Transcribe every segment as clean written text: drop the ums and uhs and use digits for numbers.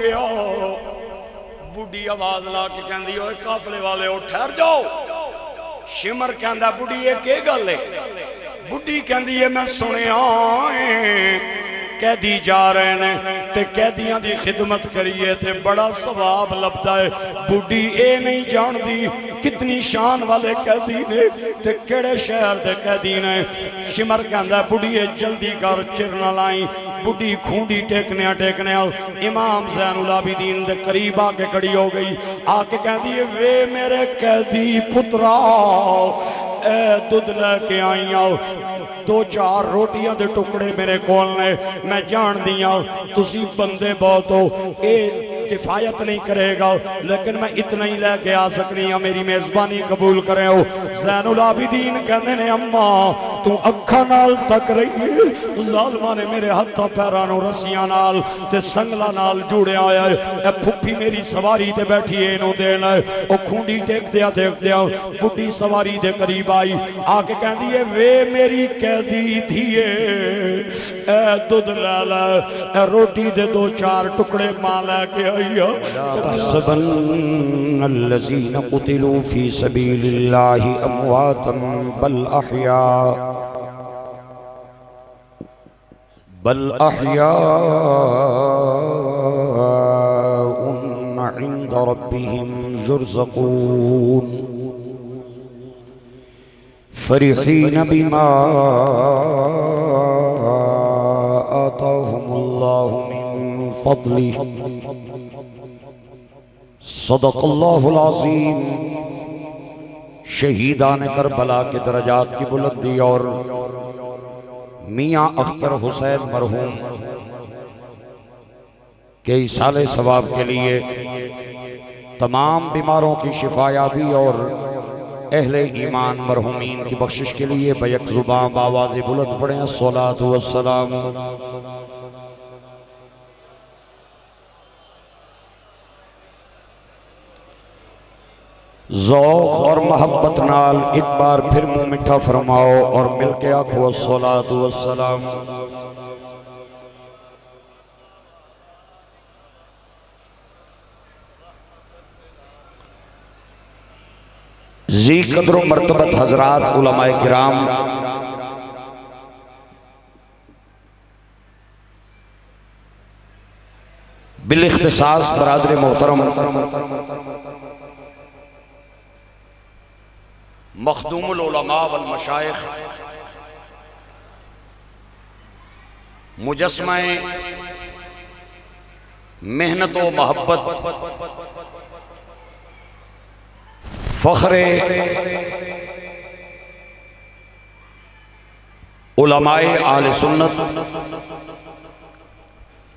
گیا بڑھی آواز لا کے کہندی اوے قافلے والے او ٹھہر جاؤ شمر کہندا بڑھی یہ کی گل ہے بڑھی کہندی ہے میں سنیا قیدی جا رہے ہیں تے قیدیاں دی خدمت کریے تے بڑا ثواب لبدا ہے بڑھی اے نہیں جان دی کتنی شان والے قیدی نے تے کیڑے شہر دے قیدی نے شمر کہندا بڑھی جلدی کر چر نہ لائیں بڑھی کھونڈی ٹیکنے امام زین العابدین دے قریب آ کے کھڑی ہو گئی آ کے کہندی ہے وے میرے قیدی پترا اے دودھ لے کے آئی آؤ دو چار روٹیاں دے ٹکڑے میرے کول نے میں جان دیا تسی بندے بہت ہو اے کفایت نہیں کرے گا لیکن میں اتنا ہی لے کے آ سکنی ہوں میری میزبانی قبول کرے ہو زین العابدین کہنے نے اماں تو اکھا نال تک رہی ہے ظالمہ نے میرے ہتھا پیرانو رسیاں نال تے سنگلا نال جوڑے آیا ہے اے پھپی میری سواری تے بیٹھی ہے انہوں دینا ہے او کھونڈی ٹیک دیا بڑھی سواری دے قریب آئی آکے کہہ دیئے وے میری قیدی تھیے اے دودھ لالا اے روٹی دے دو چار ٹکڑے ماں لے کے آئی تحسبن الذين قتلوا في سبيل الله امواتا بل احياء عند ربهم يرزقون فرحين بما آتاهم الله من فضله صدق اللہ العظیم شہیدان کربلا کے درجات کی بلندی اور میاں اختر حسین مرحوم کے ایصال ثواب کے لیے تمام بیماروں کی شفا یابی اور اہل ایمان مرحومین کی بخشش کے لیے بیک زبان بآواز بلند پڑھیں الصلاۃ والسلام ذوق اور محبت نال ایک بار پھر منہ مٹھا فرماؤ اور مل کے آنکھو الصلاۃ والسلام ذی قدر و مرتبت حضرات علماء کرام بالاختصاص برادر محترم مخدوم العلماء والمشائخ مجسمہ محنت و محبت فخر علماء اہل سنت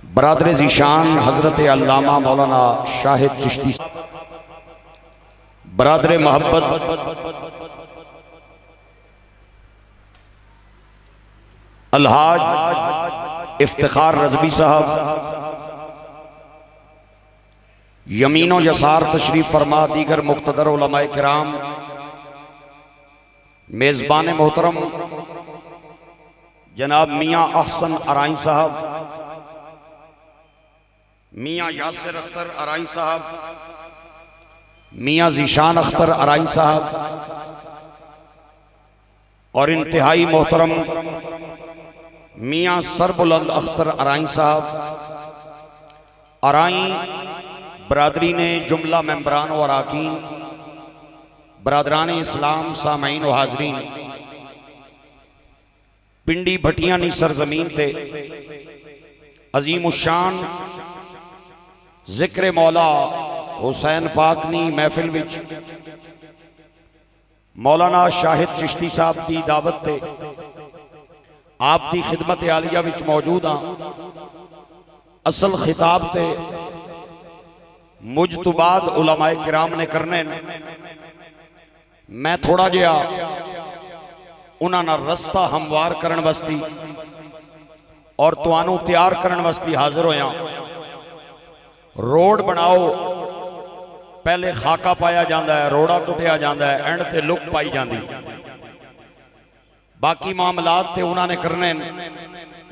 برادر ذیشان حضرت علامہ مولانا شاہد چشتی برادر محبت الحاج افتخار رضوی صاحب یمین و یسار تشریف فرما دیگر مقتدر علماء کرام میزبان محترم جناب میاں احسن ارائیں صاحب میاں یاسر اختر ارائیں صاحب میاں ذیشان اختر ارائیں صاحب اور انتہائی محترم میاں سربلند اختر ارائیں صاحب ارائیں برادری نے جملہ ممبران و اراکین برادران اسلام سامعین و حاضرین پنڈی بھٹیانی سرزمین تے عظیم الشان ذکر مولا حسین پاکنی محفل وچ مولانا شاہد چشتی صاحب دی دعوت تے آپ دی خدمت عالیہ وچ موجود ہاں اصل خطاب تے مجھ تو بعد علماء کرام نے کرنے میں تھوڑا جیا انہاں نا رستہ ہموار کرن وستی اور توانو تیار کرن وستی حاضر ہویاں روڈ بناؤ پہلے خاکہ پایا جاندہ ہے روڑا کٹیا جاندہ ہے اینڈ تے لک پائی جاندی باقی معاملات تے انہاں نے کرنے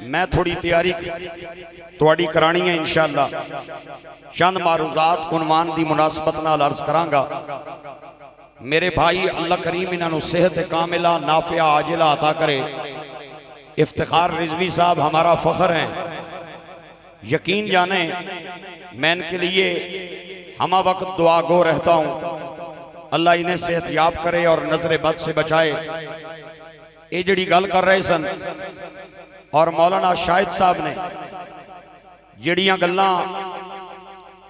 میں تھوڑی تیاری تواڈی کرانی ہے انشاءاللہ چند معروضات عنوان دی مناسبت نال عرض کرانگا میرے بھائی اللہ کریم انہاں نو صحت کاملہ نافعہ عاجلہ عطا کرے افتخار رضوی صاحب ہمارا فخر ہیں یقین جانیں میں ان کے لیے ہمہ وقت دعا گو رہتا ہوں اللہ انہیں صحت یاب کرے اور نظر بد سے بچائے اے جڑی گل کر رہے سن اور مولانا شاہد صاحب نے جڑیاں گلاں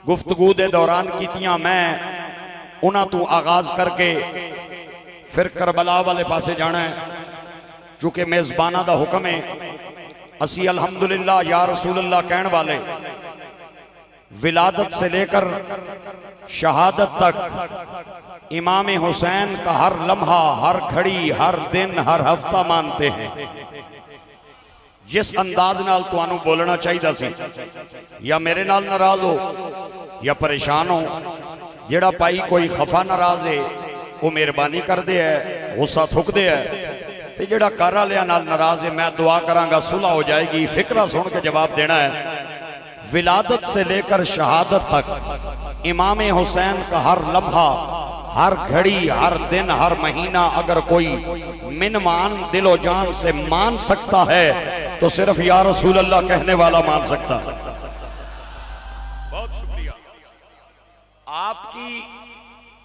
گفتگو دے دوران کیتیاں میں انہاں تو آغاز کر کے پھر کربلا والے پاسے جانا ہے چونکہ میزبانہ دا حکم ہے اسی الحمدللہ یا رسول اللہ کہن والے ولادت سے لے کر شہادت تک امام حسین کا ہر لمحہ ہر گھڑی ہر دن ہر ہفتہ مانتے ہیں جس انداز نال تو آنو بولنا چاہیے سی یا میرے نال ناراض ہو یا پریشان ہو جیڑا پائی کوئی خفا ناراض ہے وہ مہربانی کر دے ہے غصہ تھک دے ہے تے جیڑا کارا لیا نال ناراض ہے میں دعا کرانگا صلح ہو جائے گی فکرہ سن کے جواب دینا ہے ولادت سے لے کر شہادت تک امام حسین کا ہر لمحہ ہر گھڑی ہر دن ہر مہینہ اگر کوئی منمان دل و جان سے مان سکتا ہے تو صرف یا رسول اللہ کہنے والا مان سکتا ہے بہت شکریہ آپ کی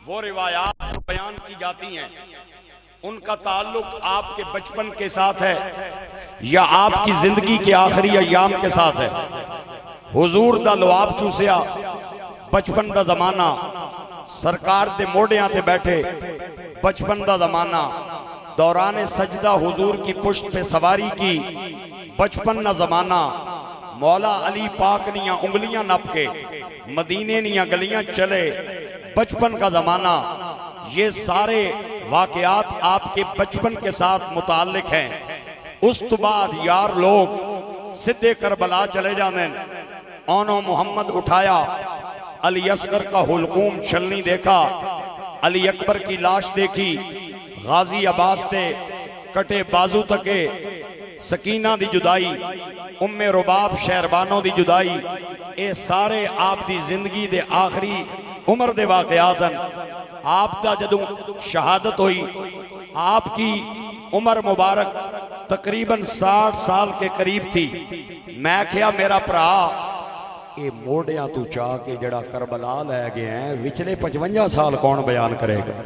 وہ روایات بیان کی جاتی ہیں ان کا تعلق آپ کے بچپن کے ساتھ ہے یا آپ کی زندگی کے آخری ایام کے ساتھ ہے حضور دا لواب چوسیا بچپن دا زمانہ سرکار دے موڑیاں تے بیٹھے بچپن دا زمانہ دوران سجدہ حضور کی پشت پہ سواری کی بچپن دا زمانہ مولا علی پاک نیاں انگلیاں نپ کے مدینے نیاں گلیاں چلے بچپن کا زمانہ یہ سارے واقعات آپ کے بچپن کے ساتھ متعلق ہیں اس تو بعد یار لوگ سدھے کربلا چلے جانے اونو محمد اٹھایا علی اصغر کا حلقوم چھلنی دیکھا علی اکبر کی لاش دیکھی غازی عباس نے کٹے بازو تکے سکینہ دی جدائی ام رباب شہربانوں دی جدائی اے سارے آپ دی زندگی دے آخری عمر دے واقعات ہیں آپ دا جدوں شہادت ہوئی آپ کی عمر مبارک تقریباً 60 سال کے قریب تھی میں کہا میرا پرا اے موڑیاں تو چاہ کے جڑا کربلا لے گئے ہیں وچلے 55 سال کون بیان کرے گا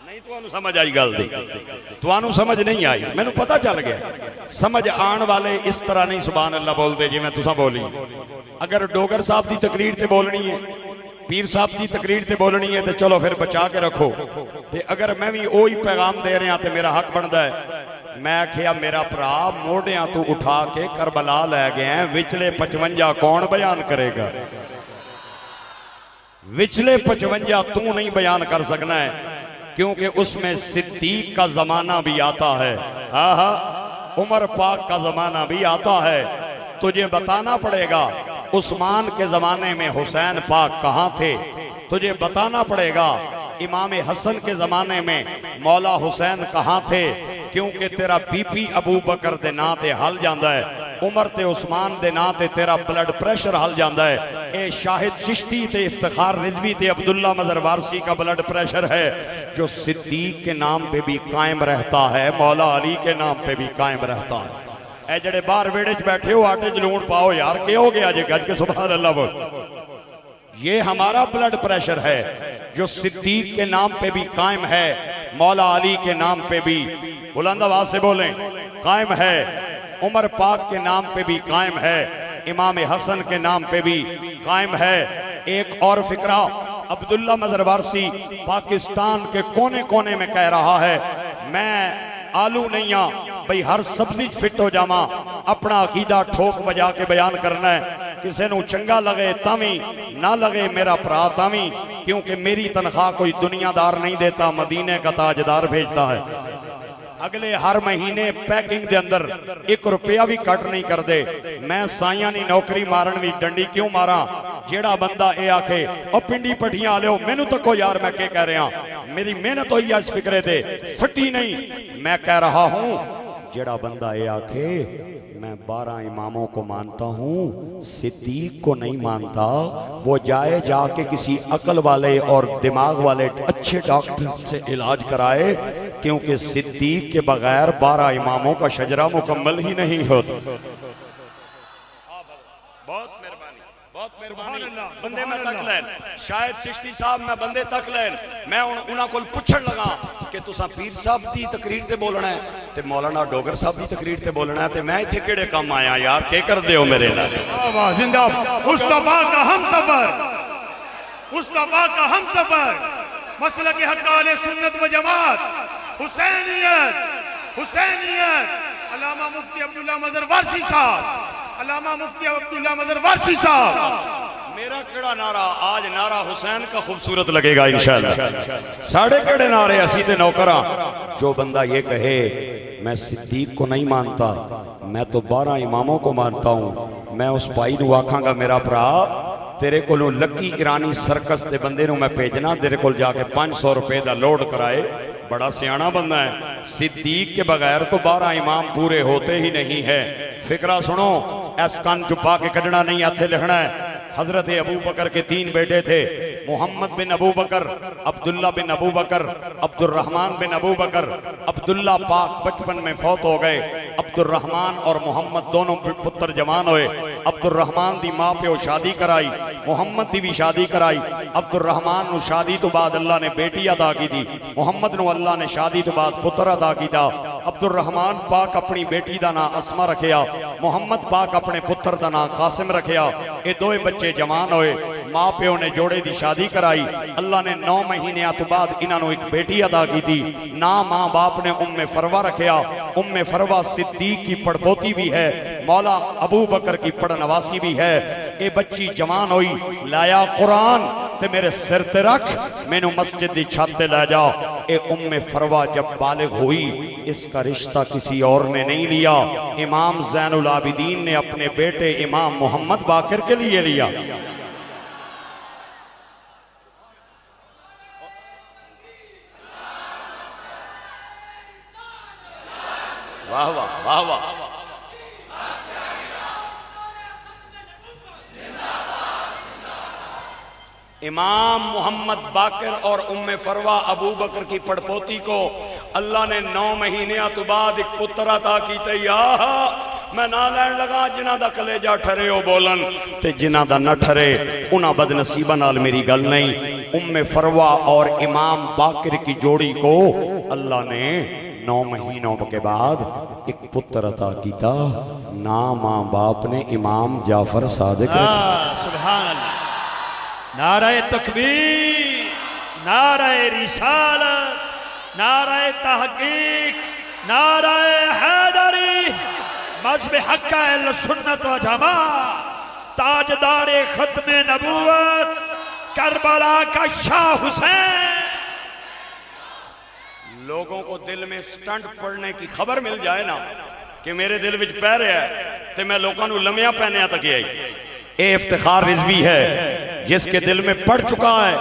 نہیں تو انہوں سمجھ آئی گل دی تو انہوں سمجھ نہیں آئی میں نے پتا چل گیا سمجھ آن والے اس طرح نہیں سبحان اللہ بول دے جی میں تسا بولی اگر ڈوگر صاحب دی تقریر تے بولنی ہے پیر صاحب دی تقریر تے بولنی ہے تے چلو پھر بچا کے رکھو تے اگر میں بھی اوہی پیغام دے رہے ہیں تے میرا حق بندا ہے میں کہا میرا پرا موڑیاں تو اٹھا کے کربلا لے گئے ہیں وچلے 55 کون بیان کرے گا وچلے 55 تو نہیں بیان کر سکنا ہے کیونکہ اس میں صدیق کا زمانہ بھی آتا ہے عمر پاک کا زمانہ بھی آتا ہے تجھے بتانا پڑے گا عثمان کے زمانے میں حسین پاک کہاں تھے تجھے بتانا پڑے گا امام حسن کے زمانے میں مولا حسین کہاں تھے کیونکہ تیرا بی پی ابو بکر دے نا تے حل جاندہ ہے عمر تے عثمان دے نا تے تیرا بلڈ پریشر حل جاندہ ہے اے شاہد چشتی تے افتخار رضوی تے عبداللہ مظہر وارسی کا بلڈ پریشر ہے جو صدیق کے نام پہ بھی قائم رہتا ہے مولا علی کے نام پہ بھی قائم رہتا ہے اے جڑے باہر ویڑے چ بیٹھے ہو آٹے جلون پاؤ یار کیا ہو گیا جے گج کے سبحان اللہ بول یہ ہمارا بلڈ پریشر ہے جو صدیق کے نام پہ بھی قائم ہے مولا علی کے نام پہ بھی بلند آواز سے بولیں قائم ہے عمر پاک کے نام پہ بھی قائم ہے امام حسن کے نام پہ بھی قائم ہے ایک اور فکرہ عبداللہ مظہر وارسی پاکستان کے کونے کونے میں کہہ رہا ہے میں آلو نہیں ہاں بھئی ہر سبزی فٹ ہو جاما اپنا عقیدہ ٹھوک بجا کے بیان کرنا ہے کسے نو چنگا لگے تامی نہ لگے میرا پرا تامی کیونکہ میری تنخواہ کوئی دنیا دار نہیں دیتا مدینے کا تاجدار بھیجتا ہے اگلے ہر مہینے پیکنگ دے اندر 1 روپیہ بھی کٹ نہیں کر دے میں سائیاں نہیں نوکری مارن بھی ڈنڈی کیوں مارا جیڑا بندہ اے آکھے او پنڈی پٹھیاں آلے ہو میں نو تکو یار میں کہہ رہے ہیں میری محنت ہوئی ہے اس فکرے دے سٹی نہیں میں کہہ رہا ہوں جڑا بندہ یہ آکھے میں 12 اماموں کو مانتا ہوں صدیق کو نہیں مانتا، وہ جائے جا کے کسی عقل والے اور دماغ والے اچھے ڈاکٹر سے علاج کرائے، کیونکہ صدیق کے بغیر 12 اماموں کا شجرہ مکمل ہی نہیں ہوتا۔ بہت مہربانی، بہت مہربانی، بندے میں تک لین، شاید چشتی صاحب میں بندے تک لین، میں انہاں کو پچھڑ لگا کہ تساں پیر صاحب دی تقریر تے بولنا ہے تے مولانا ڈوگر صاحب دی تقریر تے بولنا ہے تے میں ایتھے کیڑے کام آیا یار، کیا کر دے ہو میرے لئے؟ زندہ مصطفیٰ کا ہم سفر، مصطفیٰ کا ہم سفر، مسلک حق اہل سنت و جماعت، حسینیت، حسینیت، علامہ مفتی عبداللہ مظہر ورسی صاحب، علامہ مفتی عبداللہ مظہر ورسی صاحب۔ میرا کڑا نعرہ آج نعرہ حسین کا خوبصورت لگے گا انشاءاللہ۔ ساڑھے کڑے نعرے اسی تے نوکراں، جو بندہ یہ کہے میں صدیق کو نہیں مانتا، میں تو 12 اماموں کو مانتا ہوں، میں اس پائی نو آکھاں گا میرا پرا تیرے کولوں لکی ایرانی سرکس دے بندے نو میں بھیجنا، تیرے کول جا کے 500 روپے دا لوڈ کرائے، بڑا سیانا بندہ ہے۔ صدیق کے بغیر تو 12 امام پورے ہوتے ہی نہیں ہے۔ فکرہ سنو، ایس کان چپا کے کڈنا نہیں آتے لکھنا ہے۔ حضرت ابو بکر کے 3 بیٹے تھے، محمد بن ابو بکر، عبداللہ بن ابو بکر، عبد الرحمن بن ابو بکر۔ عبداللہ پاک بچپن میں فوت ہو گئے، عبد الرحمن اور محمد دونوں پتر جوان ہوئے۔ عبد الرحمن دی ماں پہ شادی کرائی، محمد دی بھی شادی کرائی۔ عبد الرحمن نو شادی تو بعد اللہ نے بیٹی عطا کی دی، محمد نو اللہ نے شادی تو بعد پتر عطا کی دا۔ عبد الرحمن پاک اپنی بیٹی دا نام اسما رکھیا، محمد پاک اپنے پتر دا نام قاسم رکھیا۔ اے دوئے بچے جوان ہوئے، ماں پیو نے جوڑے دی شادی کرائی، اللہ نے 9 مہینے تو بعد انہاں نو ایک بیٹی عطا کی دی، نام ماں باپ نے ام فروہ رکھیا۔ ام فروہ صدیق کی پڑپوتی بھی ہے، مولا ابو بکر کی پڑنواسی بھی ہے۔ اے بچی جوان ہوئی، لایا قرآن تے میرے سر تے رکھ، میں نو مسجد دی چھت تے لے جا۔ اے ام فروہ جب بالغ ہوئی، اس کا رشتہ کسی اور نے نہیں لیا، امام زین العابدین نے اپنے بیٹے امام محمد باقر کے لیے لیا۔ واہ واہ واہ واہ، امام محمد باقر اور ام فروہ ابو بکر کی پڑپوتی کو اللہ نے 9 مہینے تو بعد ایک پتر عطا کیتے۔ یا میں نہ لین لگا جنہ دا کلیجہ ٹھرے ہو بولن تے جنہ دا نہ ٹھرے انہاں بد نصیبہ نال میری گل نہیں۔ ام فروہ اور امام باقر کی جوڑی کو اللہ نے 9 مہینوں کے بعد ایک پتر عطا کیتا، نام ماں باپ نے امام جعفر صادق رکھا۔ سبحان اللہ، نعرہ تکبیر، نعرہ رسالت، نعرہ تحقیق، نعرہ حیدری، مذہب حق اہل سنت و جماعت، تاجدار ختم نبوت، کربلا کا شاہ حسین۔ لوگوں کو دل میں سٹنٹ پڑھنے کی خبر مل جائے نا کہ میرے دل وچ پہ رہا ہے تے میں لوگوں نو لمیاں پہنیا تک آئی۔ اے افتخار رضوی ہے جس کے دل میں پڑ چکا ہے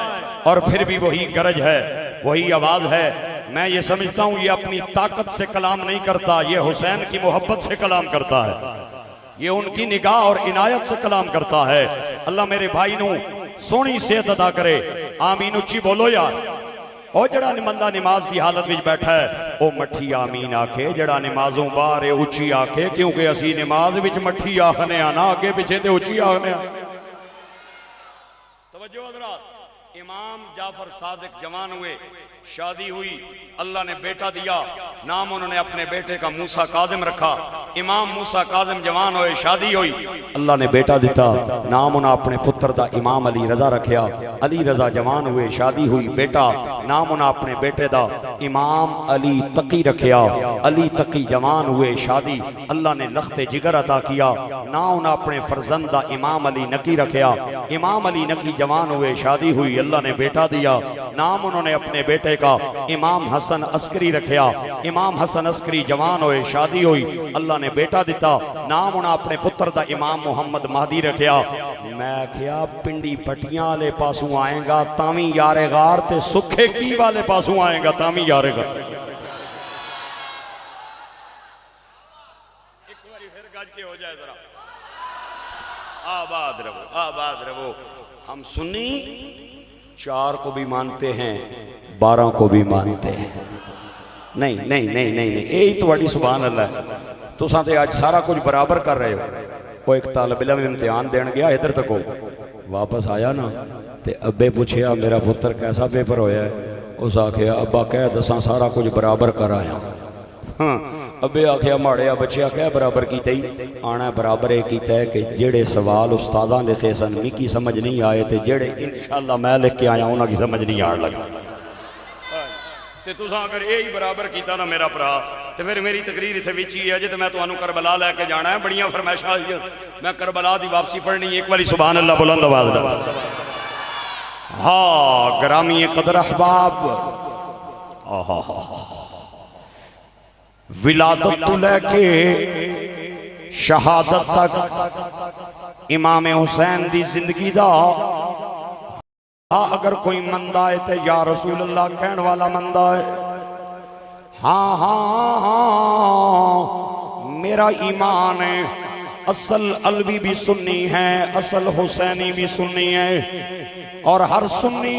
اور پھر بھی وہی گرج ہے، وہی آواز ہے۔ میں یہ سمجھتا ہوں یہ اپنی طاقت سے کلام نہیں کرتا، یہ حسین کی محبت سے کلام کرتا ہے، یہ ان کی نگاہ اور عنایت سے کلام کرتا ہے۔ اللہ میرے بھائی نو سونی صحت عطا کرے، آمین اچھی بولو یار۔ او جڑا بندہ نماز دی حالت وچ بیٹھا ہے او مٹھی آمین آکھے، جڑا نمازوں باہر اچھی آکھے، کیونکہ اسی نماز وچ مٹھی آکھنے آنا، آگے پیچھے تے اچھی آکھنے آنا۔ توجہ حضرات، امام جعفر صادق جوان ہوئے، شادی ہوئی، اللہ نے بیٹا دیا، نام انہوں نے اپنے بیٹے کا موسیٰ کاظم رکھا۔ امام موسیٰ کاظم جوان ہوئے، شادی ہوئی، اللہ نے بیٹا دیتا، نام انہوں اپنے پتر دا امام علی رضا رکھیا۔ علی رضا جوان ہوئے، شادی ہوئی، بیٹا، نام انہوں اپنے بیٹے دا امام علی تقی رکھیا۔ علی تقی جوان ہوئے، شادی، اللہ نے لخت جگر عطا کیا، نام انہوں اپنے فرزند دا امام علی نقی رکھیا۔ امام علی نقی جوان ہوئے، شادی ہوئی، اللہ نے بیٹا دیا، نام انہوں نے اپنے بیٹے کا امام حسن عسکری رکھیا۔ امام حسن عسکری جوان ہوئے، شادی ہوئی، اللہ نے بیٹا دیتا، نام انہوں اپنے پتر دا امام محمد مہدی رکھیا۔ میں کیا پنڈی پٹیاں والے پاسوں آئیں گا تامی یار غار تے سکھے کی والے پاسوں آئیں گا تامی یار غار۔ جائے ذرا. آباد رہو آباد رہو. ہم سنی 4 کو بھی مانتے ہیں 12 کو بھی مانتے ہیں. نہیں نہیں نہیں نہیں نہیں یہی تو سبحان اللہ ہے. تساں تے آج سارا کچھ برابر کر رہے ہو. وہ ایک طالب علم امتحان دین گیا ادھر تک ہو واپس آیا نا تے ابے پوچھیا میرا پتر کیسا پیپر ہویا ہے. اس آکھیا ابا کہہ دساں سارا کچھ برابر کر آیا. ہاں ابے آکھیا ماڑیا بچیا کہہ برابر کیتا ہی آنا برابر یہ کیتا ہے کہ جڑے سوال استاداں لکھے سن مکی سمجھ نہیں آئے تے جڑے انشاءاللہ میں لکھ کے آیا انہاں کی سمجھ نہیں آن لگا. تے تساں اگر یہی برابر کیتا نا میرا بھرا تے پھر میری تقریر اتنے وچ ہی ہے جے تے میں تانوں کربلا لے کے جانا ہے. بڑیاں فرمائشاں آئی میں کربلا دی واپسی پڑھنی. ایک باری سبحان اللہ بلند آواز نال. ہاں گرامی قدر احباب ولادت تو لے کے شہادت تک امام حسین دی زندگی دا اگر کوئی مندہ ہے تے یا رسول اللہ کہن والا مندہ ہے. ہاں ہاں ہاں میرا ایمان ہے اصل علوی بھی سنی ہے اصل حسینی بھی سنی ہے اور ہر سنی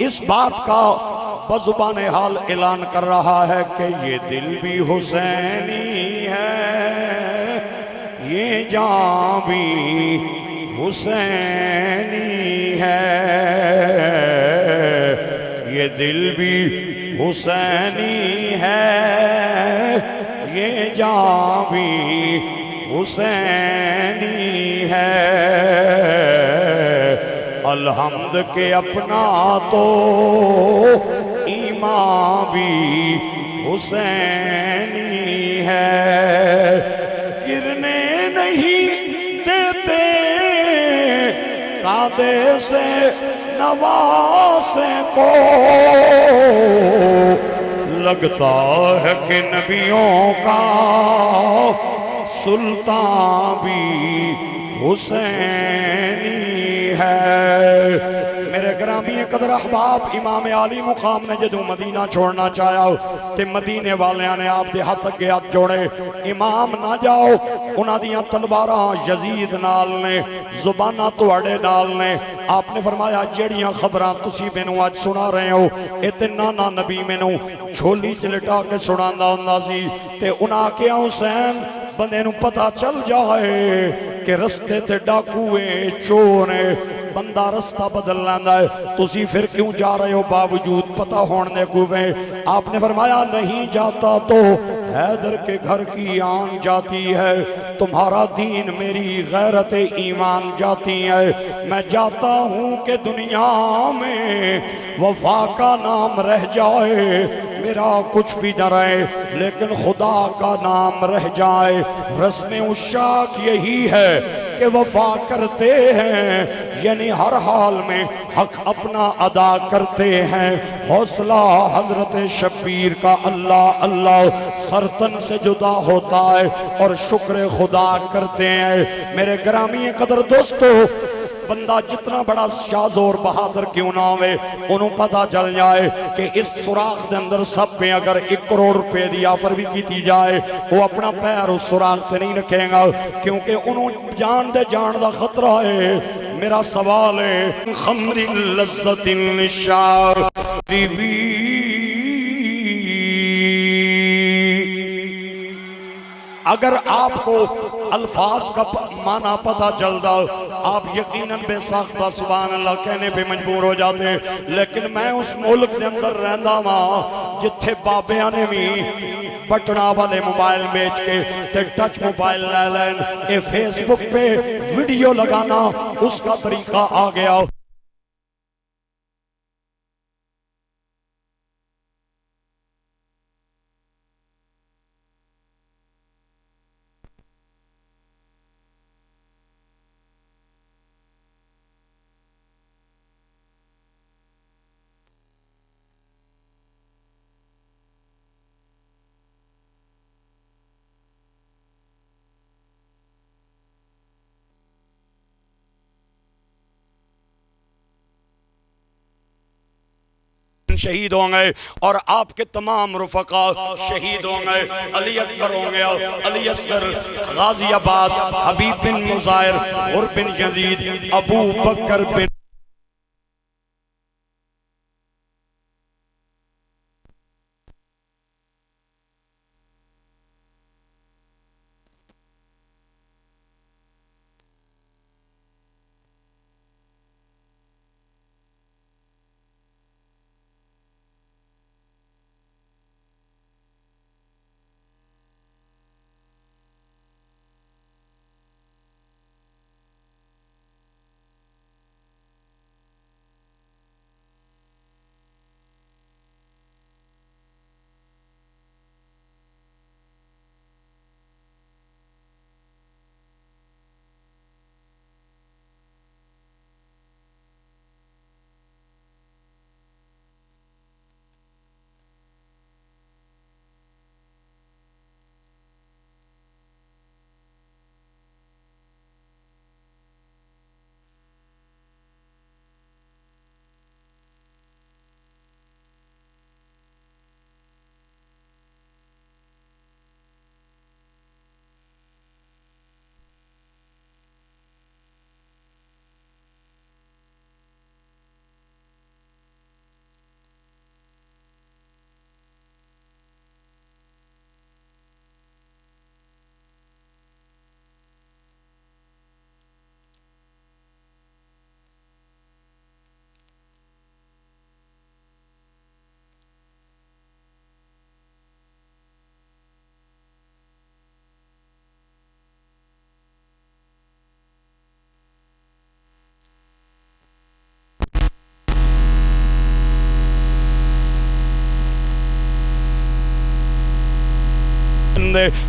اس بات کا بزبان حال اعلان کر رہا ہے کہ یہ دل بھی حسینی ہے یہ جان بھی حسینی ہے یہ دل بھی حسینی ہے یہ جان بھی حسینی ہے. الحمد کے اپنا تو ایمان بھی حسینی ہے. گرنے نہیں دیتے قادے سے نواسے کو لگتا ہے کہ نبیوں کا سلطان بھی حسینی ہے. میرے گرامی قدر احباب امام عالی مقام نے جدوں مدینہ چھوڑنا چاہیا تے مدینے والیاں نے آپ دے ہاتھ اگے ہاتھ جوڑے. امام نہ جاؤ انہاں دیاں تلواراں یزید نال نے زباناں تواڈے نال نے. آپ نے فرمایا جڑیاں خبراں تسی مینوں اج سنا رہے ہو اے تے نانا نبی مینوں جھولی چ لٹا کے سناندا ہوندا سی تے انہاں کہیا حسین بندے نوں پتہ چل جائے کہ رستے تے ڈاکوے چور ہیں بندہ رستہ بدل لیندا ہے تسی پھر کیوں جا رہے ہو باوجود پتہ ہون دے کوئے. آپ نے فرمایا نہیں جاتا تو حیدر کے گھر کی آن جاتی ہے تمہارا دین میری غیرت ایمان جاتی ہے. میں جاتا ہوں کہ دنیا میں وفا کا نام رہ جائے میرا کچھ بھی نہ رہے لیکن خدا کا نام رہ جائے. رسم عشاق یہی ہے کہ وفا کرتے ہیں یعنی ہر حال میں حق اپنا ادا کرتے ہیں. حوصلہ حضرت شبیر کا اللہ اللہ سرتن سے جدا ہوتا ہے اور شکر خدا کرتے ہیں. میرے گرامی قدر دوستو بندہ جتنا بڑا شاذور بہادر کیوں نہ ہوئے انہوں پتہ چل جائے کہ اس سوراخ دے اندر سب میں اگر 1 کروڑ روپے دی آفر بھی کی جائے وہ اپنا پیر اس سوراخ سے نہیں رکھیں گا کیونکہ انہوں جان دے جان دا خطرہ ہے. میرا سوال ہے خمر اللذت للشاربین اگر آپ کو الفاظ کا معنی پتہ چلتا آپ یقیناً بے ساختہ سبحان اللہ کہنے پہ مجبور ہو جاتے. لیکن میں اس ملک کے اندر رہندا ماں جتھے بابیاں نے بھی بٹنا والے موبائل بیچ کے تے ٹچ موبائل لے لین اے فیس بک پہ ویڈیو لگانا اس کا طریقہ آ گیا. شہید ہوں گے اور آپ کے تمام رفقا شہید ہوں گے. علی اکبر ہوں گے, علی اصغر, غازی عباس, حبیب بن مظاہر, غر بن یزید, ابو بکر بن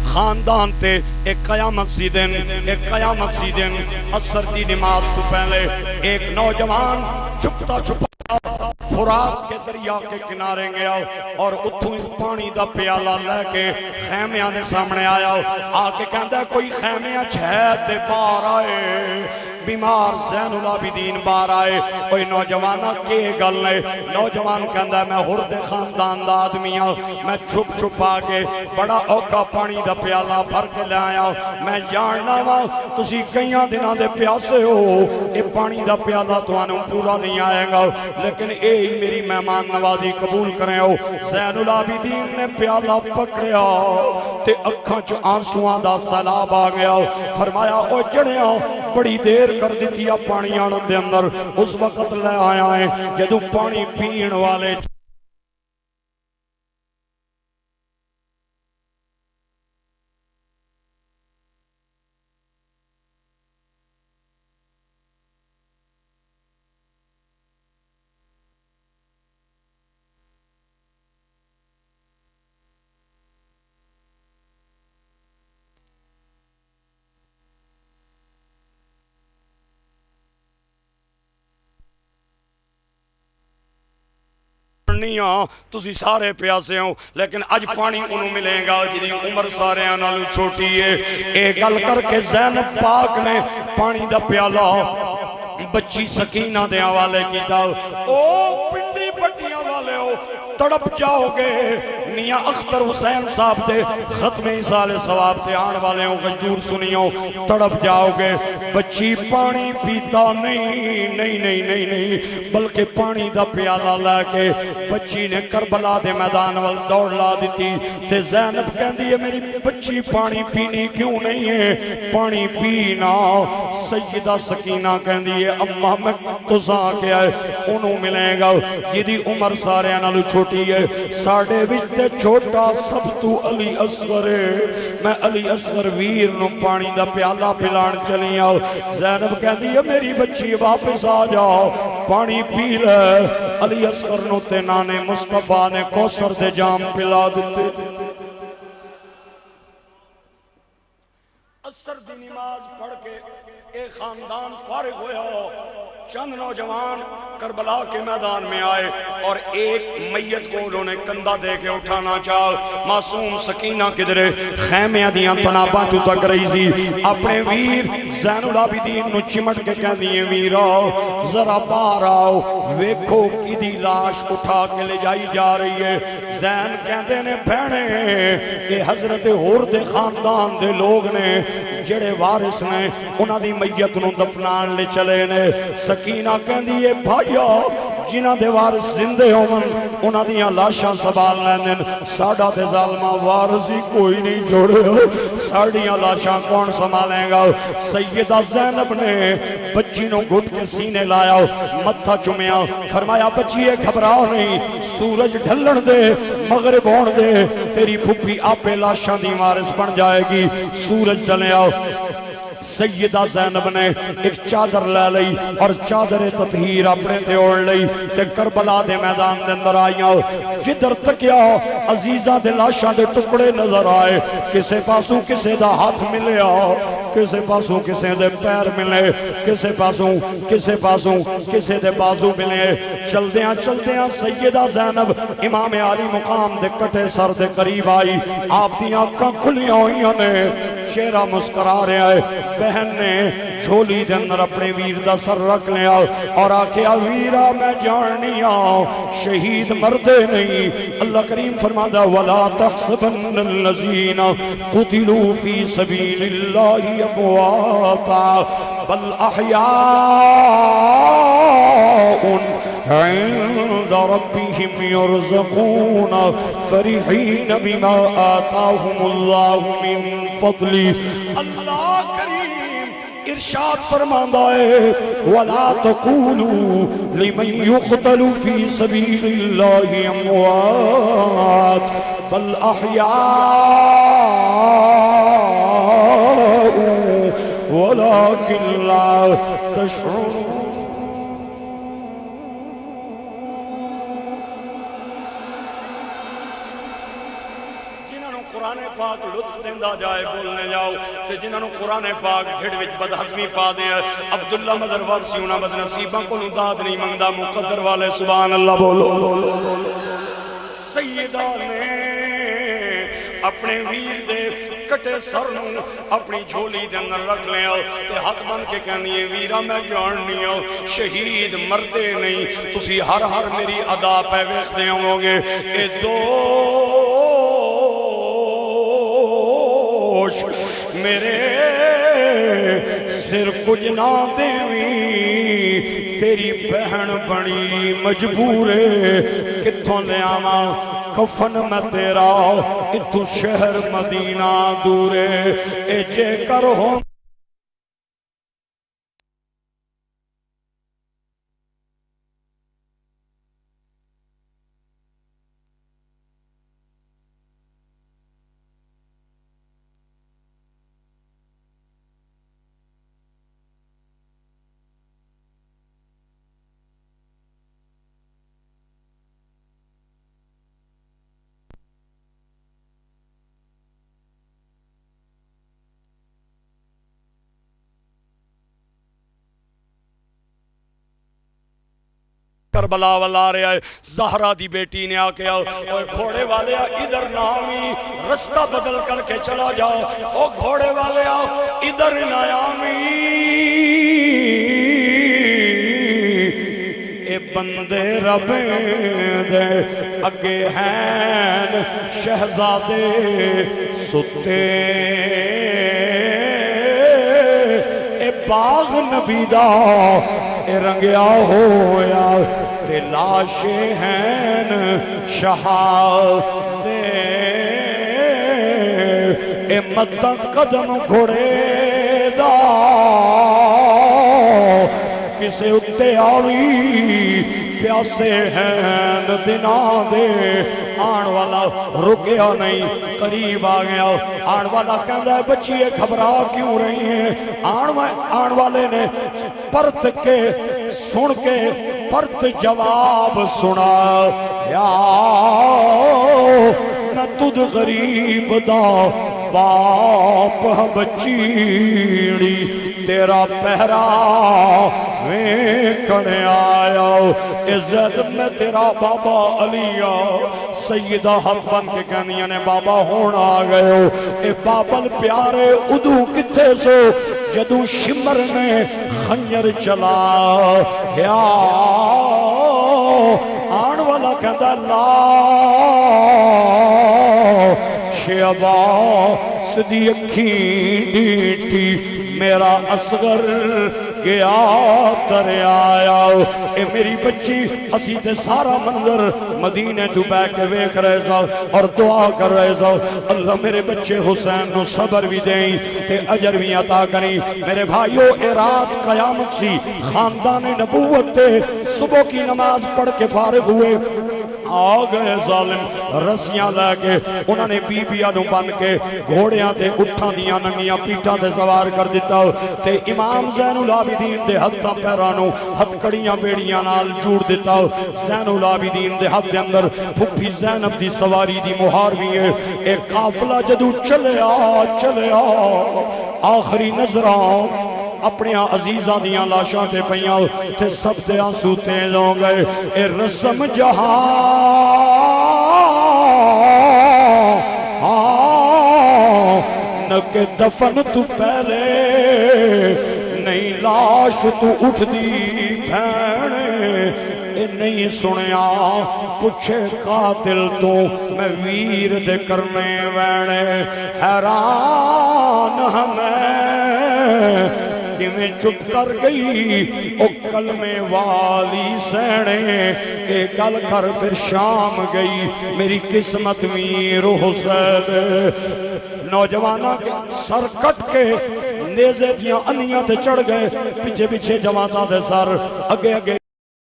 خاندان تے ایک قیامت سی دن عصر دی نماز تو پہلے ایک نوجوان چھپتا فرات کے دریا کے کنارے گیا اور اتھوں پانی دا پیالہ لے کے خیمیاں دے سامنے آیا, آ کے کہندا کوئی خیمیاں چھے تے باہر آئے. بیمار زین العابدین باہر آئے. کوئی نوجوانہ کے گل نے, نوجوان کہندا میں ہرد خاندان دا آدمی ہوں, میں چھپ آ کے بڑا اوکھا پانی دا پیالہ بھر کے لے آیا. میں جاننا وا تسی کئیاں دناں دے پیاسے ہو, اے پانی دا پیالہ تانوں پورا نہیں آئے گا, لیکن اے میری مہمان نوازی قبول کریں ہو. زین العابدین نے پیالہ پکڑیا تے اکھاں چ آنسواں دا سیلاب آ گیا. فرمایا او جڑیاں بڑی دیر کر دیتی پانی آنن دے اندر, اس وقت لے آیا ہے جدو پانی پین والے نہیں ہاں تسی سارے پیاسے ہوں, لیکن اج پانی انہوں ملیں گا جدی عمر سارے آنالو چھوٹی ہے. ایک گل کر کے زینب پاک نے پانی دا پیالہ بچی سکینہ دے حوالے کی دا. او پنڈی پٹیاں والے ہو تڑپ جاؤ گے, میاں اختر حسین صاحب دے ختم ایصال ثواب تے آن والے ہوں غجور سنیوں, تڑپ جاؤ گے. بچی پانی پیتا نہیں بلکہ پانی دا پیالہ لے کے بچی نے کربلا دے میدان وال دوڑ لا دیتی. تے زینب کہندی ہے میری بچی پانی پینی کیوں نہیں ہے, پانی پینا. سیدہ سکینہ کہندی ہے اماں میں تساں کیا ہے انہوں ملیں گا جدی عمر سارے نالو چھوٹی ہے, ساڑھے وچ چھوٹا سب تو علی اصغر ہے. میں علی اصغر ویر نو پانی دا پیالہ پلان چلی آؤ. زینب کہندی ہے میری بچی واپس آ جاؤ, پانی پی لے. علی اصغر نو تے نانے مصطفیٰ نے کوثر دے جام پلا دیتے. عصر دی نماز پڑھ کے ایک خاندان فارغ ہویا, چند نوجوان کربلا کے میدان میں آئے اور ایک میت کو انہوں نے کندھا دے کے اٹھانا چاہ. معصوم سکینہ کدرے خیمیاں دیاں تناباں چو تک رہی تھی. اپنے ویر زین العابدین نو چمٹ کے کہہ دیئے ویر آؤ ذرا باہر آؤ ویکھو کی دی لاش اٹھا کے لے جائی جا رہی ہے. زین کہندے نے بھینے اے حضرت ہورد خاندان دے لوگ نے جڑے وارث نے انہاں دی میت نو دفنان لے چلے نے. سکینہ کہندی ہے بھائیو جنہاں دے وارث زندے ہومن انہاں دیاں لاشاں سنبھال لیندن. ساڈا تے ظالماں وارث ہی کوئی نہیں چھوڑے ساڈیاں لاشاں کون سنبھالے گا. سیدہ زینب نے بچی نو گھٹ کے سینے لایا متھا چومیا فرمایا بچیے گھبراؤ نہیں سورج ڈھلن دے مغرب ہون دے تیری پھپھی آپے لاشاں دی وارث بن جائے گی. سورج ڈلیا سیدہ زینب نے ایک چادر لے لئی اور چادر تطہیر اپنے تے اوڑھ لئی تے کربلا دے میدان دے اندر آئیاں. جدھر تکیا عزیزاں دے لاشاں دے ٹکڑے نظر آئے. کسے پاسوں کسے دا ہاتھ ملیا کسے پاسوں کسے دے پیر ملے کسے پاسوں کسے دے بازو ملے. چلدیاں چلدیاں سیدہ زینب امام عالی مقام دے کٹے سر دے قریب آئی. آپ دیاں آنکھاں کھلیاں ہوئیاں نے چہرہ مسکرا رہا ہے. بہن نے جھولی دے اندر اپنے ویر دا سر رکھ لیا اور آکھیا ویرا میں جاننیا شہید مردے نہیں. اللہ کریم فرماتا وَلَا تَحْسَبَنَّ الَّذِينَ قُتِلُوا فِي سَبِيلِ اللَّهِ أَمْوَاتًا بَلْ أَحْيَاءٌ عند ربهم يرزقون فرحين بما آتاهم الله من فضله. اللہ کریم ارشاد فرماندا ہے وَلَا تَقُولُوا لِمَنْ يُقْتَلُ فِي سَبِيلِ اللَّهِ أَمْوَاتٌ بَلْ أَحْيَاءٌ وَلَكِنْ لَا تَشْعُرُونَ. قرآن پاک لطف دیندہ جائے بولنے جاؤ تے جنہوں قرآن پاک ڈھڑ وچ بدہضمی پا دے ہیں. عبداللہ مدر ورسی انہاں بد نصیباں کو داد نہیں منگدا مقدر والے سبحان اللہ بولو. سیدہ نے اپنے ویر دے کٹے سر نو اپنی جھولی دے اندر رکھ لیا تے ہاتھ بن کے کہنی ہے ویرا میں جاننی ہوں شہید مردے نہیں تسی ہر میری ادا پہ ویکھدے ہوں گے. اے میرے سر کچھ نہ دیویں تیری بہن بڑی مجبورے کتھوں لے آواں کفن میں تیرا اتھوں شہر مدینہ دورے. اے جے کر ہوں کربلا والا آ رہا ہے. زہرا دی بیٹی نے آ کے آؤ اور گھوڑے والے ادھر نہ آویں رستہ بدل کر کے چلا جاؤ. او گھوڑے والے ادھر نہ آویں اے بندے رب دے اگے ہیں شہزادے ستے. اے باغ نبی دا اے رنگیا ہویا تے لاشیں ہیں شہادے. اے مدہ قدم گھوڑے دا کسے اتے آوی پیاسے ہیں دنا دے. آن والا رکیا نہیں قریب آ گیا. آن والا کہندا ہے بچیے گھبرا کیوں رہی ہیں. آن والے نے پرت کے سن کے پرت جواب سنا یا نہ تُدھ غریب دا باپ بچیڑی تیرا پہرا ویکھن آیا عزت میں تیرا بابا علی سیدہ حق بن کے کہنیاں نے بابا ہونا آ گئے ہو اے بابل پیارے ادو کتے سو جدو شمر نے خنجر چلا یا آن والا کہتا لا شیبا سدی اکھیں ڈیٹھی میرا اصغر گیا ترے آیا اے میری بچی اسی تے سارا منظر مدینے تو بے کے ویکھ رہے سا اور دعا کر رہے سا اللہ میرے بچے حسین نو صبر بھی دیں تے اجر بھی عطا کریں میرے بھائیو اے رات قیامت سی خاندان نبوت تے صبح کی نماز پڑھ کے فارغ ہوئے آگئے ظالم رسیاں لے کے انہوں نے بی بیاں نو بن کے گھوڑیاں تے اٹھاں دیاں ننگیاں پیٹاں تے سوار کر دیتا تے امام زین العابدین دے ہتھاں پیرانو ہتھ کڑیاں بیڑیاں نال جوڑ دیتا زین العابدین دے ہتھ دے اندر پھپھی زینب دی سواری دی مہار بھی ہے ایک قافلہ جدو چلے آخری نظران اپنے عزیزہ دیاں لاشاں تے پیاں تے سب تے آنسو تیز ہو گئے اے رسم جہان کہ دفن تو پہلے نہیں لاش تو اٹھ دی بھینے اے نہیں سنیا پچھے قاتل تو میں ویر دے کرنے وینے حیران ہمیں کہ میں چپ کر گئی او کلمے والی سینے اے گل کر پھر شام گئی میری قسمت میر حسین نوجوانہ کے سر کٹ کے نیزے دیاں انیاں تے چڑھ گئے پیچھے پیچھے جوانہ دے سر اگے اگے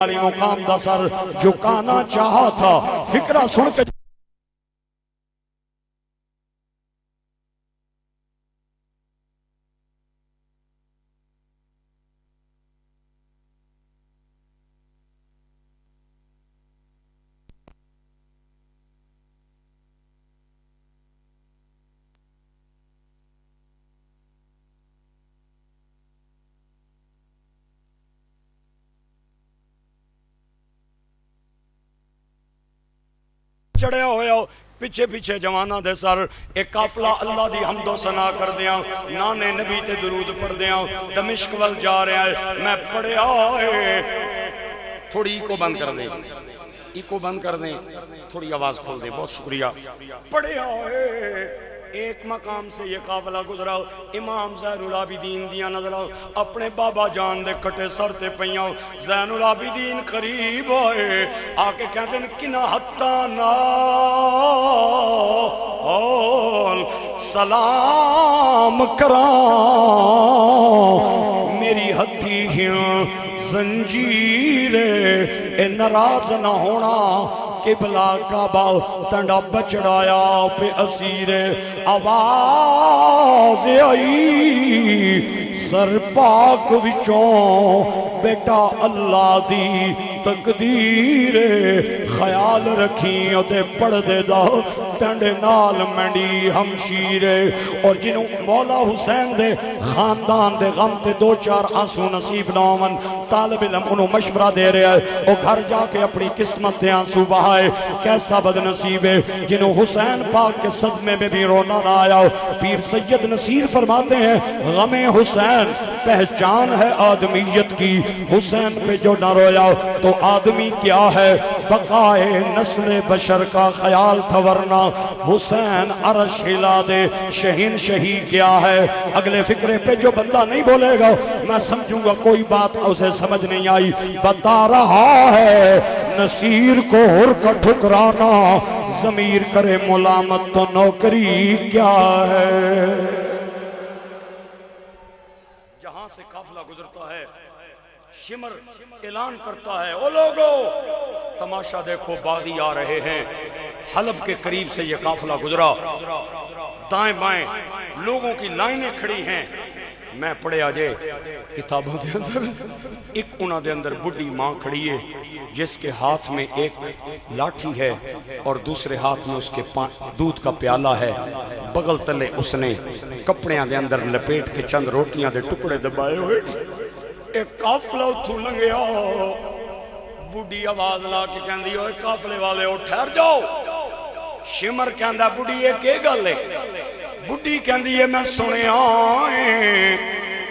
علی مقام دا سر جھکانا چاہا تھا فکرہ سن کے چڑھے ہوئے ہو پیچھے پیچھے جوانہ دے سر ایک قافلہ اللہ دی حمد و ثنا کر دیاں نانے نبی تے درود پڑھ دیاں دمشق وال جا رہے ہیں میں پڑھے آئے تھوڑی ایکو بند کر دیں ایکو بند کر دیں تھوڑی آواز کھول دیں بہت شکریہ پڑھے آئے ایک مقام سے یہ قافلہ گزرا امام زین العابدین دیاں نظر اپنے بابا جان دے کٹے سر تے پیاں زین العابدین قریب ہوئے آکے کہتے ہیں کنہ حتی نال سلام کرام میری ہتھی ہوں زنجیر اے ناراض نہ ہونا قبلہ کعبہ تنڈا بچڑایا پہ اسیر آواز آئی سر پاک وچوں بیٹا اللہ دی تقدیر خیال رکھیں تے پڑھ دے دا تنڈے نال منڈی ہمشیر اور جنہوں مولا حسین دے خاندان دے غم تے دو چار آنسو نصیب نومن طالب علم انہوں مشورہ دے رہے ہیں وہ گھر جا کے اپنی قسمت دے آنسو بہائے کیسا بد نصیب ہے جنہوں حسین پاک کے صدمے میں بھی رونا نہ آیا پیر سید نصیر فرماتے ہیں غم حسین پہچان ہے آدمیت کی حسین پہ جو نہ رویا تو آدمی کیا ہے بقائے نسل بشر کا خیال تھا ورنہ حسین عرش ہلا دے شہین شہی کیا ہے اگلے فکرے پہ جو بندہ نہیں بولے گا میں سمجھوں گا کوئی بات اسے سمجھ نہیں آئی بتا رہا ہے نصیر کو ہر کا ٹھکرانا ضمیر کرے ملامت تو نوکری کیا ہے جہاں سے قافلہ گزرتا ہے شمر اعلان کرتا ہے او لوگو تماشا دیکھو باغی آ رہے ہیں حلب کے قریب سے یہ قافلہ گزرا دائیں بائیں لوگوں کی لائنیں کھڑی ہیں میں پڑے آجے کتابوں دے اندر ایک انہاں دے اندر بڑی ماں کھڑی ہے جس کے ہاتھ میں ایک لاٹھی ہے اور دوسرے ہاتھ میں اس کے دودھ کا پیالہ ہے، بغل تلے اس نے کپڑیاں دے اندر لپیٹ کے چند روٹیاں دے ٹکڑے دبائے ہوئے، ایک قافلہ اتھوں لنگیا، بڑی آواز لا کے کہندی ہوئے قافلے والے ہو ٹھہر جاؤ۔ شمر کہندا بڑی یہ کے گل ہے؟ بڑی کہندی ہے میں سنیا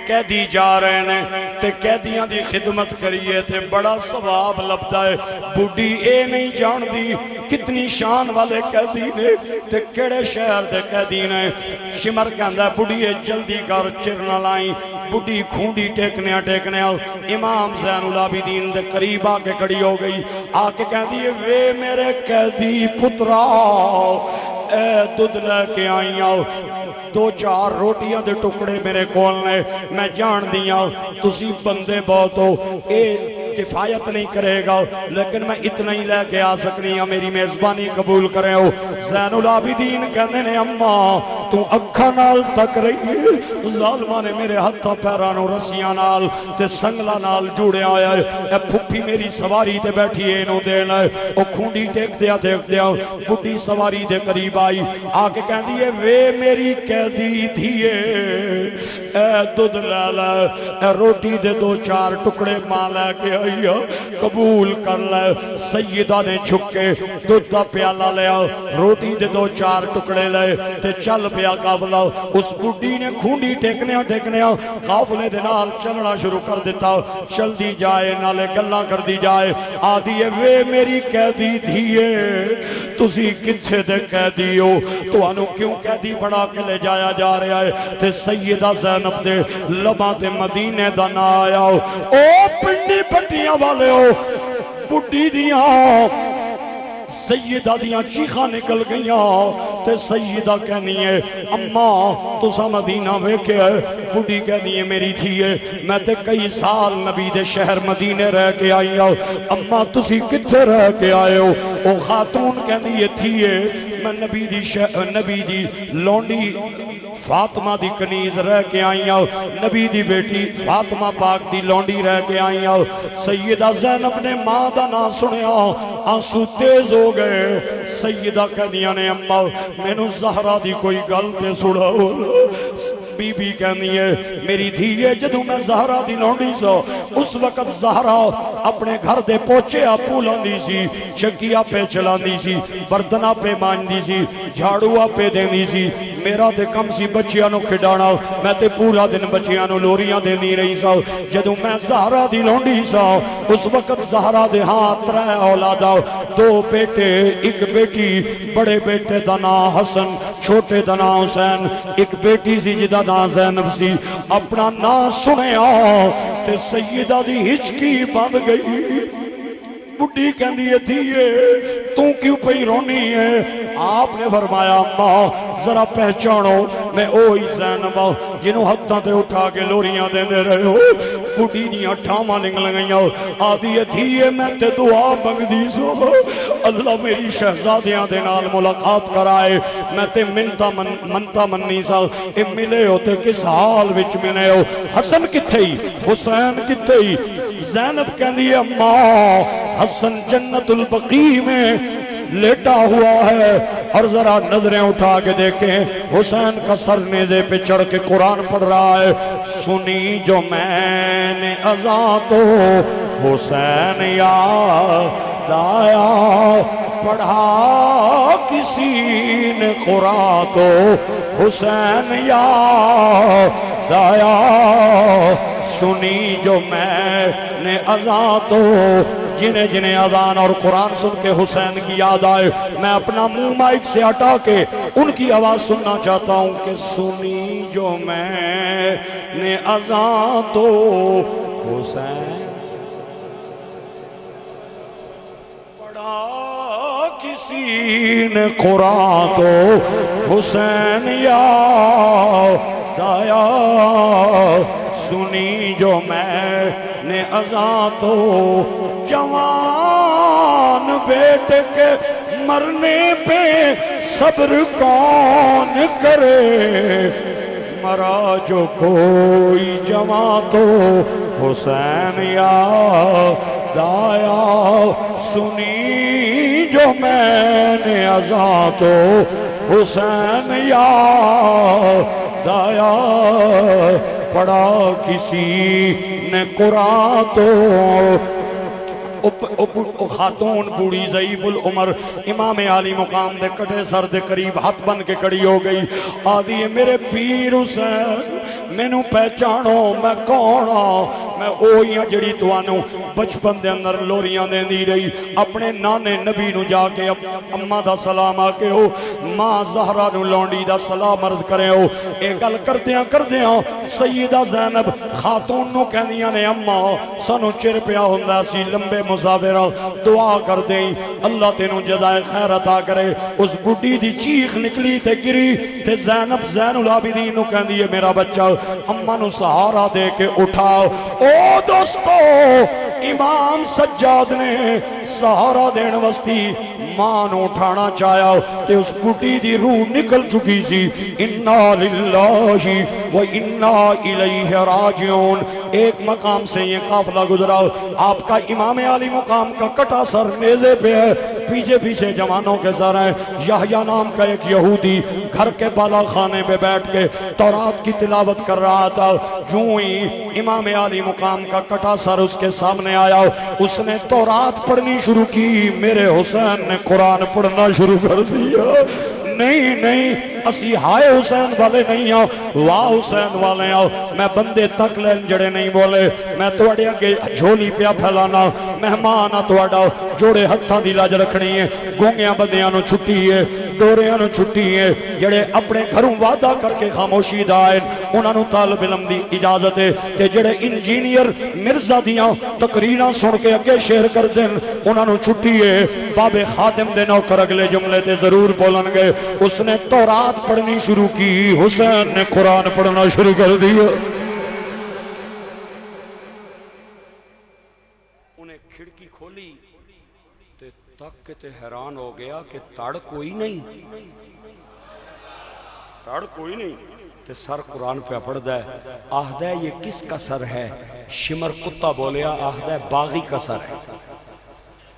قیدی جا رہے ہیں تے قیدیاں دی خدمت کریے تے بڑا ثواب لبدا ہے۔ بڑی اے نہیں جان دی کتنی شان والے قیدی نے تے کیڑے شہر دے قیدی نے۔ شمر کہندا بڑی اے جلدی کر چر نہ لائیں۔ بڑی کھونڈی ٹیکنیا امام زین العابدین دے قریب آ کے کھڑی ہو گئی، آ کے کہندی ہے وے میرے قیدی پترا اے دودھ لے کے آئی آؤ، دو چار روٹیاں دے ٹکڑے میرے کول نے، میں جان دیا تسی بندے بہت ہو، اے کفایت نہیں کرے گا لیکن میں اتنا ہی لے کے آ سکنی ہوں، میری میزبانی قبول کرے ہو۔ زین العابدین کہنے نے اماں تو اکھا نال تک رہی ہے، ظالمہ نے میرے ہتھا پیرانوں رسیاں نال تے سنگلا نال جوڑے آیا ہے، اے پھپی میری سواری تے بیٹھی ہے انہوں دینا ہے۔ او کھونڈی ٹیک دیا بڑی سواری دے قریب آئی، آکے کہہ دیئے وے میری قیدی دھیے اے دودھ لے لے، اے روٹی دے دو چار ٹکڑے ماں لے کے آئیا قبول کر لے۔ سیدہ نے چھکے دودھ دا پیالہ لیا، روٹی دے دو چار ٹکڑے لے تے چل پیا قافلہ۔ اس بڑی نے کھونڈی ٹیکنیا قافلے دے نال چلنا شروع کر دیتا، چل دی جائے نالے گلاں کر دی جائے۔ آدھی ہے وے میری قیدی دھیے تسی کتھے دے قیدی ہو، تو انو کیوں قیدی بڑھا کے لے جایا جا رہا ہے؟ تے سیدہ زینب دے لباں تے مدینے دا نہ آیا ہو، او پنڈی پٹیاں والے ہو، بڑی دیاں سیدہ دیاں چیخاں نکل گئیاں تے سیدہ کہنی ہے اماں تسا مدینہ ویکھے ہے، بڑی کہنی ہے میری تھی ہے میں تے کئی سال نبی دے شہر مدینے رہ کے آئی ہوں، اماں تسی کتھے رہ کے آئے ہو؟ او خاتون کہنی ہے تھی ہے میں نبی دی لونڈی فاطمہ دی کنیز رہ کے آئی ہوں، نبی دی بیٹی فاطمہ پاک دی لونڈی رہ کے آئی ہوں۔ سیدہ زینب نے ماں دا نا سنیا، آنسو تیز ہو گئے۔ سیدہ کہنیاں نے اماں میں نو زہرہ دی کوئی گلتے سڑا ہو، بی بی کہنی ہے میری دھیے جدو میں زہرہ دی لونڈی سا اس وقت زہرہ اپنے گھر دے پوچے آپو لاندی سی، چکیا پہ چلاندی سی، بردنہ پہ ماندی سی، جھاڑوہ پہ دینی سی، میرا تے کم سی بچیاں نو کھڑانا، میں تے پورا دن بچیاں نو لوریاں دینی رہی سا۔ جدو میں زہرہ دی لونڈی سا اس وقت زہرہ دے ہاتھ رہے اولادا، دو بیٹے ایک بیٹی، بڑے بیٹے دا نام حسن، چھوٹے دا نام حسین، ایک بیٹی سی جدا نام زینب سی۔ اپنا نام سنیا تے سیدہ دی ہچکی بند گئی، بڑی کہندی ہے دھیے تو کیوں پئی رونی ہے؟ آپ نے فرمایا اماں ذرا پہچانو میں اوہی زینب ہوں جنہوں ہتھاں تے اٹھا کے لوریاں دینے رہے ہو۔ بڑی دیاں ٹھاما نکل گئیاں، آدھی ہے دھیے میں تے دعا منگ دی سو اللہ میری شہزادیاں دے نال ملاقات کرائے، میں تے منتا مننی سا اے ملے ہو تے کس حال وچ ملے ہو؟ حسن کتھے ہی حسین کتھے ہی؟ زینب کہندی ہے اماں حسن جنت البقیع میں لیٹا ہوا ہے، اور ذرا نظریں اٹھا کے دیکھیں حسین کا سر نیزے پہ چڑھ کے قرآن پڑھ رہا ہے۔ سنی جو میں نے اذان تو حسین یاد آیا، پڑھا کسی نے قرآن تو حسین یاد آیا، سنی جو میں نے اذان تو جنہیں جنہیں اذان اور قرآن سن کے حسین کی یاد آئے، میں اپنا منہ مائک سے ہٹا کے ان کی آواز سننا چاہتا ہوں کہ سنی جو میں نے اذان تو حسین پڑھا کسی نے قرآن تو حسین یاد آیا، سنی جو میں نے اذان تو جوان بیٹے کے مرنے پہ صبر کون کرے، مرا جو کوئی جواں تو حسین یاد آیا سنی جو میں نے اذاں تو حسین یاد آیا پڑھا کسی نے قرآن تو خاتون بوڑھی ضعیف العمر امام عالی مقام دے کٹے سر دے قریب ہاتھ بن کے کڑی ہو گئی آدھی میرے پیر حسین مینو پہچانو میں کون ہوں میں اوہیاں جڑی توانو بچپن دے اندر لوریاں دے دی رہی اپنے نانے نبی نو جا کے اماں دا سلام آکے ہو ماں زہرہ نو لونڈی دا سلام عرض کرے ہو ایک گل کردیاں سیدہ زینب خاتون نو کہندیاں نے اماں سانو چر پیا ہوندا سی لمبے مسافرہ دعا کر دیں اللہ تینو جزائے خیر عطا کرے اس بڈی دی چیخ نکلی تے گری تے زینب زین العابدین نو کہندی ہے میرا بچہ اماں نو سہارا دے کے اٹھاؤ او دوستو امام سجاد نے سہارا دین وستی ماں نو اٹھانا چاہیا تے اس بڈی دی روح نکل چکی سی انا للہ و انا الیہ راجعون ایک مقام سے یہ قافلہ گزرا آپ کا امام عالی مقام کا کٹا سر نیزے پہ ہے پیچھے جوانوں کے سر ہیں یحییٰ نام کا ایک یہودی گھر کے بالا خانے پہ بیٹھ کے تورات کی تلاوت کر رہا تھا جو ہی امام عالی مقام کا کٹا سر اس کے سامنے آیا اس نے تورات پڑھنی شروع کی میرے حسین نے قرآن پڑھنا شروع کر دیا نہیں اسی ہائے حسین والے نہیں آؤ واہ حسین والے آؤ میں بندے تک لین جڑے نہیں بولے میں توڑے اگے جھولی پیا پھیلانا مہمان توڑا جوڑے ہتھاں دی لاج رکھنی ہے گونگیاں بندیاں نو چھٹی ہے ڈوریاں نو چھٹی ہے جڑے اپنے گھروں وعدہ کر کے خاموشی دائیں انہاں نو طالب علم دی اجازت ہے کہ جڑے انجینئر مرزا دیاں تقریراں سن کے اگے شعر کر دیں انہاں نو چھٹی ہے باب خادم دے نوکر اگلے جملے تے ضرور بولن گے اس نے تورات پڑھنی شروع کی حسین نے قرآن پڑھنا شروع کر دیا انہیں کھڑکی کھولی تک تے حیران ہو گیا کہ تڑ کوئی نہیں تے سر قرآن پہ پڑھدا ہے آہدہ ہے یہ کس کا سر ہے شمر کتا بولیا آہدہ ہے باغی کا سر ہے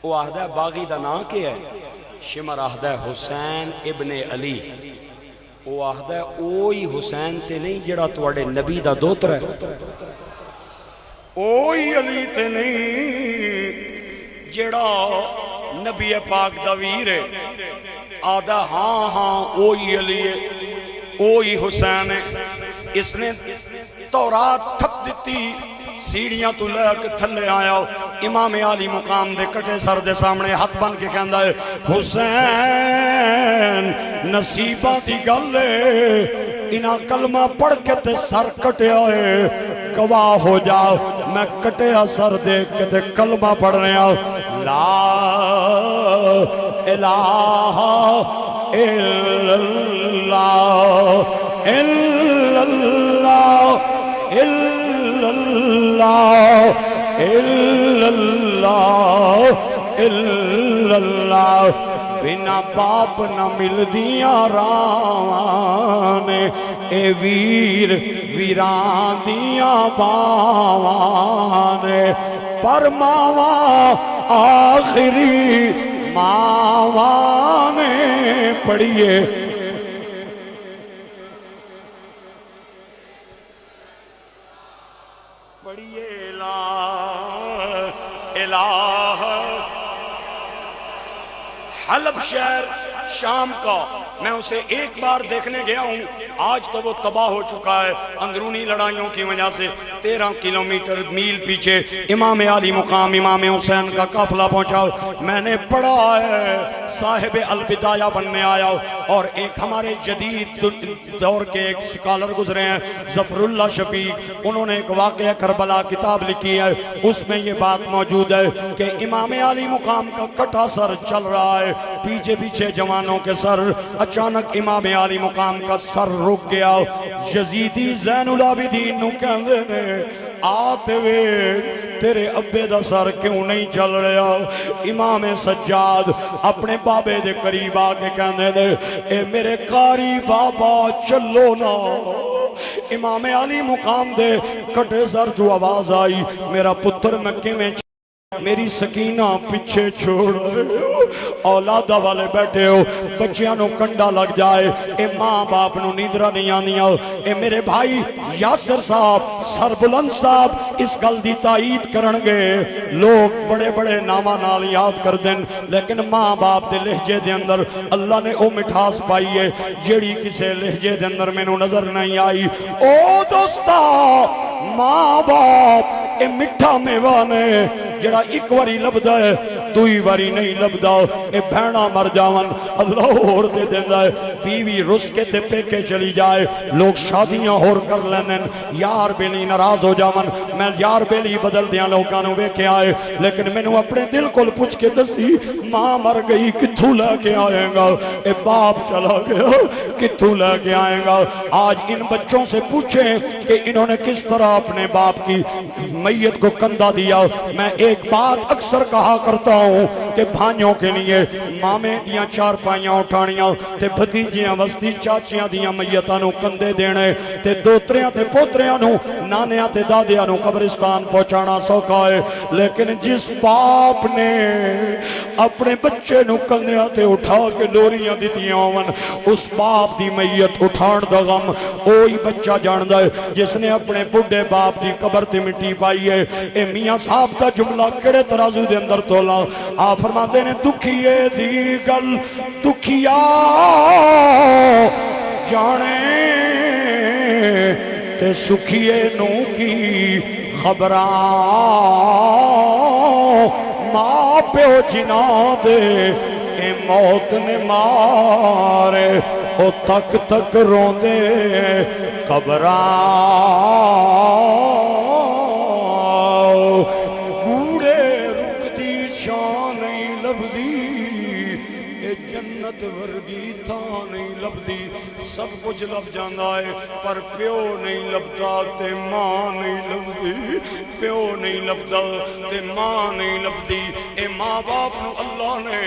وہ آہدہ ہے باغی دا نا کیا ہے شمر آہدہ ہے حسین ابن علی وہ آہدہ ہے اوہی حسین تے نہیں جڑا توڑے نبی دا دوتر ہے اوہی علی تے نہیں جڑا نبی پاک دا ویر ہے آدھا ہاں اوہی علی ہے اوہی حسین ہے اس نے تورات تھپ دیتی سیڑیاں تو لے کے تھلے آیا امام عالی مقام دے کٹے سر دے سامنے ہاتھ بن کے کہندا ہے حسین نصیبہ دی گلے انہاں کلمہ پڑھ کے تے سر کٹیا ہے گواہ ہو جاؤ میں کٹیا سر دیکھ کے تے کلمہ پڑھ رہے ہیں لا الہ الا اللہ الا اللہ الا اللہ الا اللہ الا اللہ بنا باپ نہ مل دیاں رانے اے ویر ویران دیاں باوانے پر ماواں آخری ماوانے پڑھیے لا الہ حلب شہر شام کا میں اسے ایک بار دیکھنے گیا ہوں آج تو وہ تباہ ہو چکا ہے اندرونی لڑائیوں کی وجہ سے 13 کلومیٹر میل پیچھے امام عالی مقام امام حسین کا قافلہ پہنچا میں نے پڑھا ہے صاحب البدایہ بننے آیا اور ایک ہمارے جدید دور کے ایک سکالر گزرے ہیں ظفر اللہ شفیق انہوں نے ایک واقعہ کربلا کتاب لکھی ہے اس میں یہ بات موجود ہے کہ امام عالی مقام کا کٹا سر چل رہا ہے پیچھے جوانوں کے سر اچانک امام عالی مقام کا سر رک گیا یزیدی زین العابدین نو کہندے نے آتے وے تیرے ابے دا سر کیوں نہیں چل رہا امام سجاد اپنے بابے دے قریب آ کے کہندے نے اے میرے قاری بابا چلو نا امام علی مقام دے کٹے سر جو آواز آئی میرا پتر مکے میں میری سکینہ پیچھے چھوڑ اولادہ والے بیٹھے ہو بچیاں نو کنڈا لگ جائے اے ماں باپ نو نیندرہ نہیں آنیا اے میرے بھائی یاسر صاحب سر بلند صاحب اس گل دی تائید کرنگے لوگ بڑے بڑے نامہ نال یاد کر دیں لیکن ماں باپ دے لہجے دے اندر اللہ نے او مٹھاس پائی ہے جیڑی کسے لہجے دے اندر میں نو نظر نہیں آئی او دوستا ماں باپ اے مٹھا میوانے جڑا ایک واری لبدا ہے دوئی واری نہیں لبدا اے بھینا مر جاون اللہ اور دے دیندہ ہے بیوی رس کے تے پیکے چلی جائے لوگ شادیاں ہور کر لینن یار بیلی ناراض ہو جاون میں یار بیلی بدل دیاں لوگانوں وے کے آئے لیکن میں نے اپنے دل کو پوچھ کے دسی ماں مر گئی کتھو لے کے آئیں گا اے باپ چلا گیا کتھو لے کے آئیں گا آج ان بچوں سے پوچھیں کہ انہوں نے کس طرح اپنے باپ کی میت کو کندھا دیا میں ایک بات اکثر کہا کرتا ہوں کہ بھائیوں کے لیے مامے دیاں چار پائیاں اٹھانیاں تے بھتیجیاں وستی چاچیاں دیاں میتاں نو کندھے دینے تے دوتریاں تے پوتریاں نو نانیاں تے دادیاں نو قبرستان پہنچانا سوکھا ہے لیکن جس باپ نے اپنے بچے نو کندھیاں تے اٹھا کے لوریاں دیتیاں ہون اس باپ دی میت اٹھان دا غم اوہی بچہ جاندہ ہے جس نے اپنے بڑھے باپ دی قبر تے مٹی پائی ہے اے میاں صاحب دا جملہ کڑے ترازو دے اندر تولا آپ فرماتے ہیں دکھیے دی گل دکھیا جانے تے سکھیے نو کی خبراں ماں پیو جنا دے اے موت نے مارے او تک تک روندے خبراں جنت ورگی تھا نہیں لبدی سب کچھ لب جاندہ ہے پر پیو نہیں لبدا تے ماں نہیں لبدی پیو نہیں لبدا تے ماں نہیں لبدی اے ماں باپ نو اللہ نے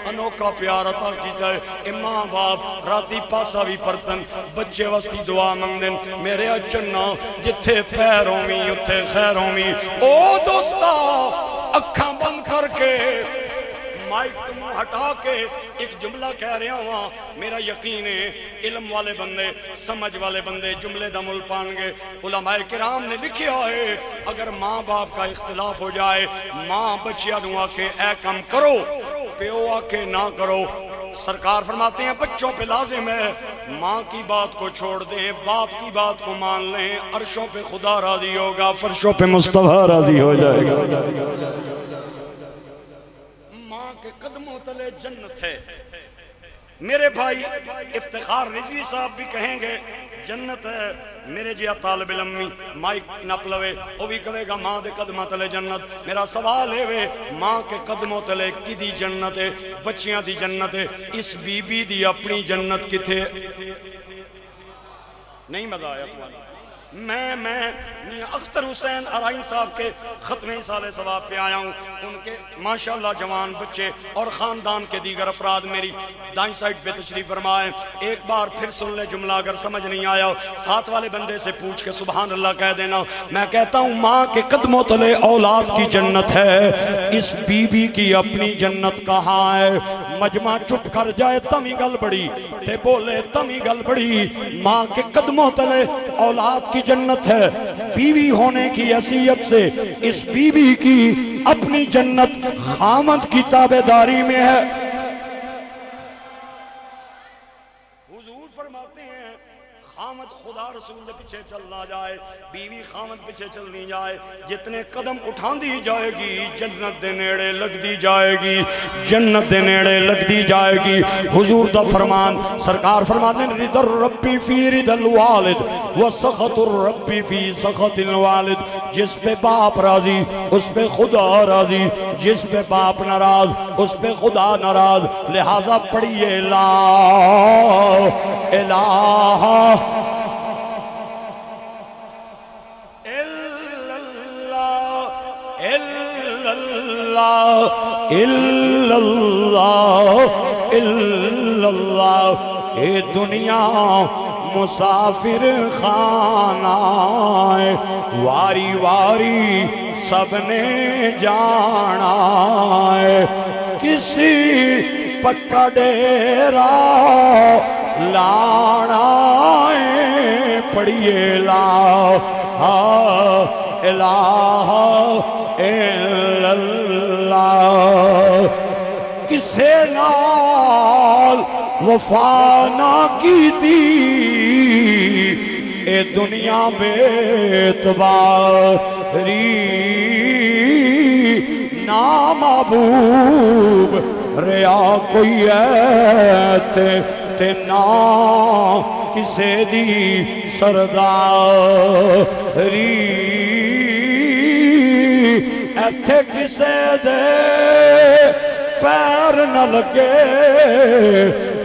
انوکھا پیار عطا کیتا ہے اے ماں باپ راتی پاسا بھی پرتن بچے وستی دعا منگدن میرے اچھنا جتھے پیروں میں اتھے خیروں میں او دوستا اکھاں بند کر کے مائک تم ہٹا کے ایک جملہ کہہ رہا ہوں میرا یقین ہے علم والے بندے سمجھ والے بندے جملے دا مل پانگے علماء کرام نے لکھیا ہے اگر ماں باپ کا اختلاف ہو جائے ماں بچیا نو آکے اے کم کرو پیو آکے نہ کرو سرکار فرماتے ہیں بچوں پہ لازم ہے ماں کی بات کو چھوڑ دیں باپ کی بات کو مان لیں عرشوں پہ خدا راضی ہوگا فرشوں پہ مصطفیٰ راضی ہو جائے گا کے قدموں تلے جنت ہے میرے بھائی افتخار رضوی صاحب بھی کہیں گے جنت ہے میرے جیا طالب علمی مائک نپلوے وہ بھی کہے گا ماں دے قدموں تلے جنت میرا سوال ہے وے ماں کے قدموں تلے کی دی جنت ہے بچیاں دی جنت ہے اس بی بی دی اپنی جنت کتھے نہیں مزہ آیا تمہارا میں اختر حسین ارائن صاحب کے ختم سال ثواب پہ آیا ہوں ان کے ماشاءاللہ جوان بچے اور خاندان کے دیگر افراد میری دائیں سائٹ پہ تشریف فرمائیں ایک بار پھر سن لے جملہ اگر سمجھ نہیں آیا ساتھ والے بندے سے پوچھ کے سبحان اللہ کہہ دینا میں کہتا ہوں ماں کے قدموں تلے اولاد کی جنت ہے اس بی بی کی اپنی جنت کہاں ہے مجمع چپ کر جائے تمی گل بڑی تے بولے تمی گل بڑی ماں کے قدموں تلے اولاد کی جنت ہے بیوی ہونے کی حیثیت سے اس بیوی کی اپنی جنت خامد کی تابعداری میں ہے حضور فرماتے ہیں خامد خدا رسول دے پیچھے چلنا جائے بیوی خامد پیچھے چلنی جائے جتنے قدم اٹھان دی جائے گی جنت دے نیڑے لگ دی جائے گی جنت دے نیڑے لگ دی جائے گی حضور دا فرمان سرکار فرماتے ہیں رضا الربی فی رضا الوالد وسخط الربی فی سخط الوالد جس پہ باپ راضی اس پہ خدا راضی جس پہ باپ ناراض اس پہ خدا ناراض لہذا پڑھیے لا الہ اللہ اے دنیا مسافر خانہ واری واری سب نے جانا ہے کسی پکا ڈیرا لانا ہے پڑھیے لا الہ الا اللہ کسے نال وفا نہ کی تھی اے دنیا بے اعتباری نا محبوب ریا کوئی ہے تے نا کسے دی سرداری ایتھے کسے دے پیر نہ لگے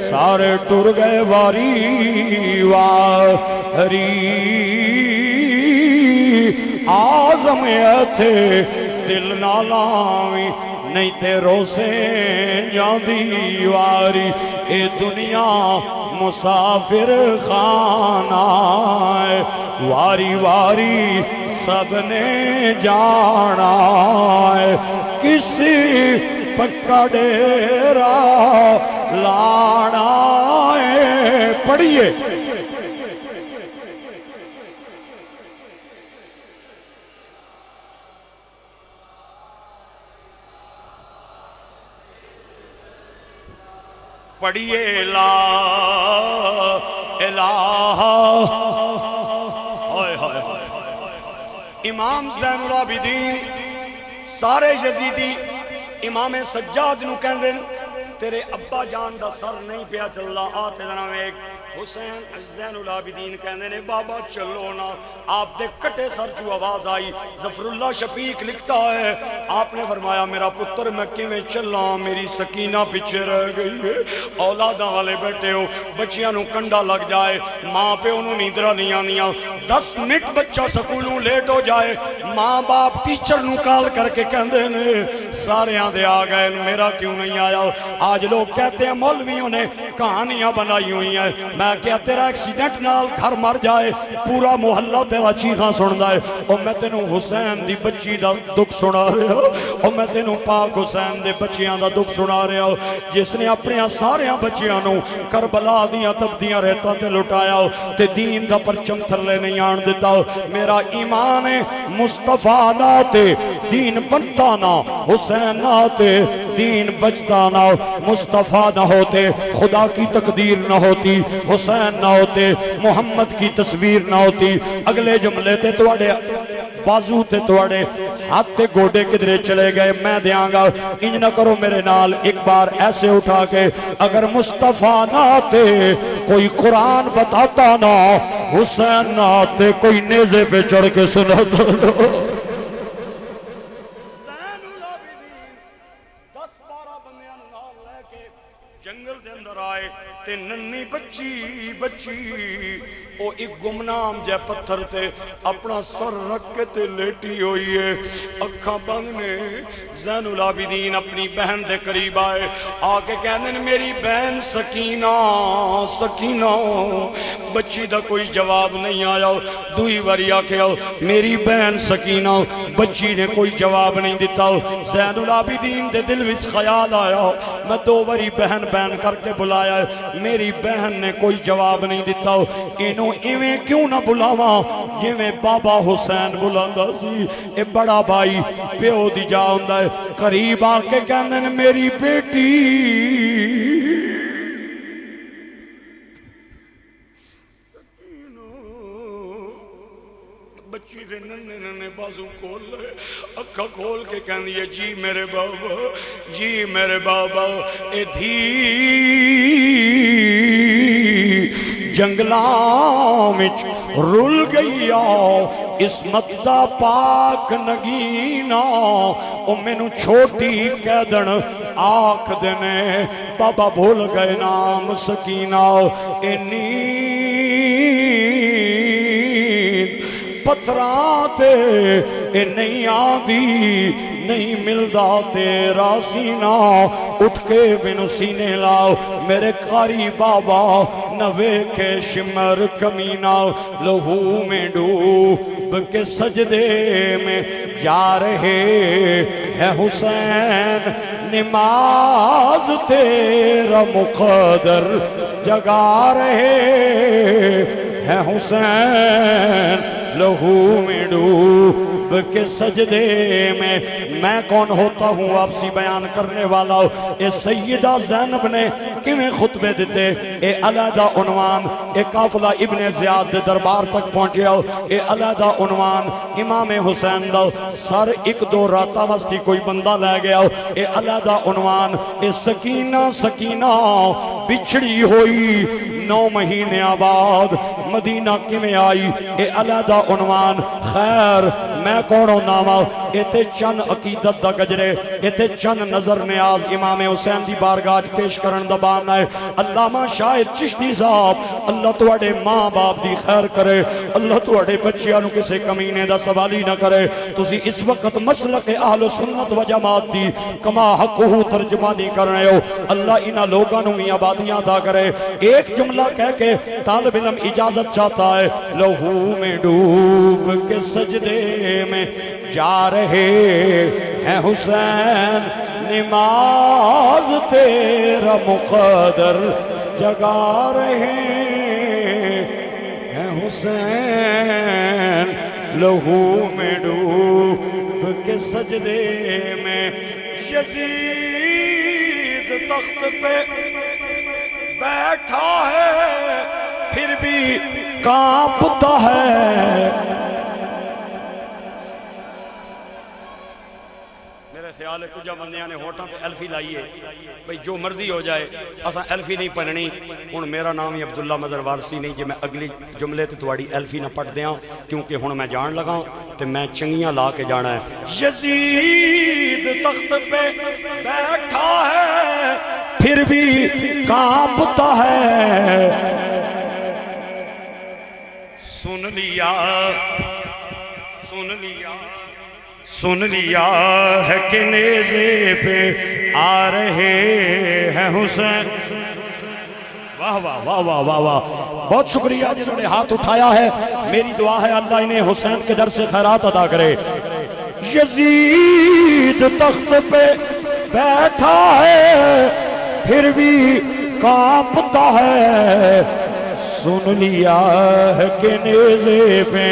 سارے ٹر گئے واری واری آزم ایتھے دل نہ لاویں نہیں تے روسے جاندی واری اے دنیا مسافر خانہ واری واری سب نے جانا ہے کسی پکا ڈیرا لانا ہے پڑھیے پڑھیے لا الہ امام زین العابدین سارے یزیدی امام سجاد نو کہندے تیرے ابا جان دا سر نہیں پیا چلدا آتے ذرا ایک حسین زین العابدین کہندے نے بابا چلو نا آپ دے کٹے سر جو آواز آئی ظفر اللہ شفیق لکھتا ہے آپ نے فرمایا میرا پتر میں کیویں چلاں میری سکینہ پیچھے رہ گئی ہے اولاداں والے بیٹھے ہو بچیاں نو کنڈا لگ جائے ماں پہ انہوں نیندرہ نہیں آنیاں 10 منٹ بچہ سکولوں لیٹ ہو جائے ماں باپ ٹیچر نو کال کر کے کہندے نے سارے آندے آ گئے میرا کیوں نہیں آیا آج لوگ کہتے ہیں مولویوں نے کہانیاں بنائی ہوئی ہیں میں کیا تیرا ایکسیڈنٹ نال گھر مر جائے پورا محلہ تیرا چیخاں سن دائے اور میں تینوں حسین دی بچی دا دکھ سنا رہا اور میں تینوں پاک حسین دے بچیاں دا دکھ سنا رہا جس نے اپنے ساریاں بچیاں نو کربلا دیاں تبدیاں رہتا تے لٹایا تے دین دا پرچم تھلے نہیں آن دیتا میرا ایمان مصطفیٰ ناتے دین بنتا نا حسین ناتے دین بچتا نا مصطفیٰ نہ ہوتے خدا کی تقدیر نہ ہوتی حسین نہ ہوتے محمد کی تصویر نہ ہوتی اگلے جملے تے توڑے بازو تے توڑے ہاتھ تے گوڑے کدرے چلے گئے میں دیاں گا انج نہ کرو میرے نال ایک بار ایسے اٹھا کے اگر مصطفیٰ نہ آتے کوئی قرآن بتاتا نہ حسین نہ آتے کوئی نیزے پہ چڑھ کے سناتا نہ جنگل دے اندر آئے تے ننی بچی او ایک گمنام جے پتھر تے اپنا سر رکھ کے تے لیٹی ہوئی ہے اکھاں بند نے زین العابدین اپنی بہن دے قریب آئے آکے کہنے میری بہن سکینہ بچی دا کوئی جواب نہیں آیا دوئی واری آکے آؤ میری بہن سکینہ بچی نے کوئی جواب نہیں دیتا زین العابدین دے دل وچ خیال آیا میں 2 واری بہن کر کے بلایا میری بہن نے کوئی جواب نہیں دیتا انہوں ایویں کیوں نہ بلاواں جویں بابا حسین بلاندا سی اے بڑا بھائی پیو دی جا ہوندا ہے قریب آ کے کہندے نے میری بیٹی بچی دے ننے بازو کھول لے اکھا کھول کے کہندی ہے جی میرے بابا اے دھی جنگلاں وچ رول گئی آؤ اسمت دا پاک نگینا او مینوں چھوٹی کہدن آکھ دینے بابا بھول گئے نام سکینہ اے نیند پتھراں تے اے نہیں آدھی نہیں ملدا تیرا سینہ اٹھ کے بن سینے لاؤ میرے قاری بابا نہ ویکھے شمر کمینہ لہو میں ڈوب کے سجدے میں جا رہے ہے حسین نماز تیرا مقدر جگا رہے ہے حسین لہو میں ڈوب کے سجدے میں کون ہوتا ہوں واپسی بیان کرنے والا اے سیدہ زینب نے کیویں خطبے دیتے اے علیحدہ عنوان اے قافلہ ابن زیاد دے دربار تک پہنچیا اے علیحدہ عنوان امام حسین دا سر ایک دو راتہ وستی کوئی بندہ لے گیا اے علیحدہ عنوان اے سکینہ سکینہ بچھڑی ہوئی 9 مہینے آباد مدینہ کیویں آئی اے علیحدہ عنوان خیر میں کونوں ناما اے تے چند عقیدت دا گجرے اے تے چند نظر نیاز امام حسین دی بارگاہ پیش کرن دا بانا ہے علامہ شاہد چشتی صاحب اللہ تواڈے ماں باپ دی خیر کرے اللہ تواڈے بچیاں نو کسے کمینے دا سوالی نہ کرے تسی اس وقت مسلک اہل سنت و جماعت دی کما حقہ ترجمانی کرنے ہو اللہ انہاں لوگاں نو آبادیاں عطا کرے ایک جملہ کہہ کے طالب علم اجازت چاہتا ہے لہو میں ڈوب کے سجدے میں جا رہے ہیں حسین نماز تیرا مقدر جگا رہے ہیں حسین لہو میں ڈوب کے سجدے میں یزید تخت پہ بیٹھا ہے پھر بھی کانپتا ہے میرے خیال ہے کچھ بندیاں نے ہوٹاں تو ایلفی لائی ہے بھئی جو مرضی ہو جائے اساں ایلفی نہیں پڑھنی ہن میرا نام ہی عبداللہ مظہر وارسی نہیں جے میں اگلی جملے تے تواڈی ایلفی نہ پڑھ دیاں کیونکہ ہن میں جان لگا تے میں چنگیاں لا کے جانا ہے یزید تخت پہ بیٹھا ہے پھر بھی کانپتا ہے سن لیا ہے کہ نیزے پہ آ رہے ہیں حسین واہ واہ واہ واہ واہ واہ بہت شکریہ جنہوں نے ہاتھ اٹھایا ہے میری دعا ہے اللہ انہیں حسین کے در سے خیرات عطا کرے یزید تخت پہ بیٹھا ہے پھر بھی کانپتا ہے سن لیا ہے کہ نیزے پہ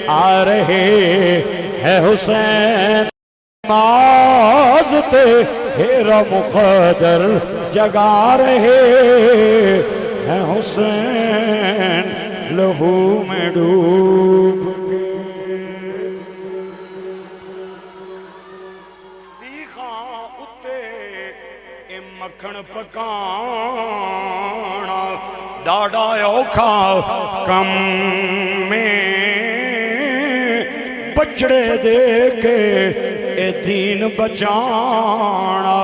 آ رہے ہے حسین نماز تیرا مقدر جگا رہے ہے حسین لہو میں ڈوب کے سیخاں اتے اے مکھن پکانا ڈاڈا اوکھا کم میں بچڑے دے کے اے دین بچانا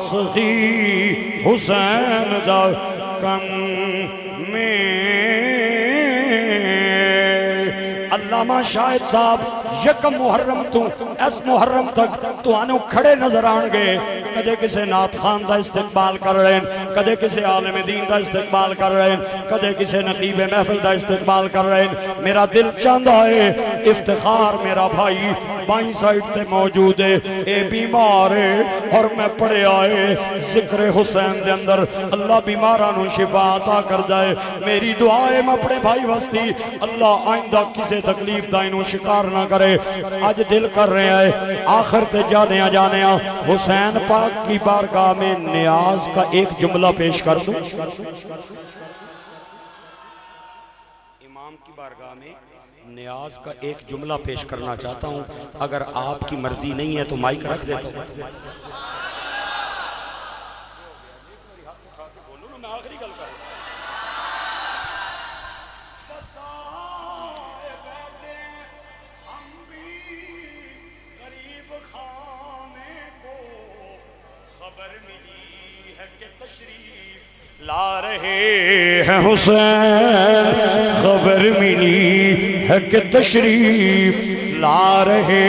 سخی حسین دا کم میں علامہ شاہد صاحب یکم محرم تو اس محرم تک تو آنو کھڑے نظر آن گے کدے کسے نعت خان دا استقبال کر رہے ہیں کدے کسے عالم دین دا استقبال کر رہے ہیں کدے کسے نقیب محفل دا استقبال کر رہے ہیں میرا دل چاہتا ہے افتخار میرا بھائی بائیں سائٹ تے موجود ہے اے بیمار ہے اور میں پڑے آئے ذکر حسین دے اندر اللہ بیمارانو شفا عطا کر دائے میری دعائے میں اپنے بھائی وستی اللہ آئندہ کسے تکلیف دائنو شکار نہ کرے آج دل کر رہے ہیں آخر تے جانے حسین پاک کی بارگاہ میں نیاز کا ایک جملہ پیش کر دوں امام کی بارگاہ میں نیاز کا ایک جملہ پیش کرنا چاہتا ہوں اگر آپ کی مرضی نہیں ہے تو مائک رکھ دیتا ہوں میں آخری گل کر لا رہے ہیں حسین خبر ملی ہے کہ تشریف لا رہے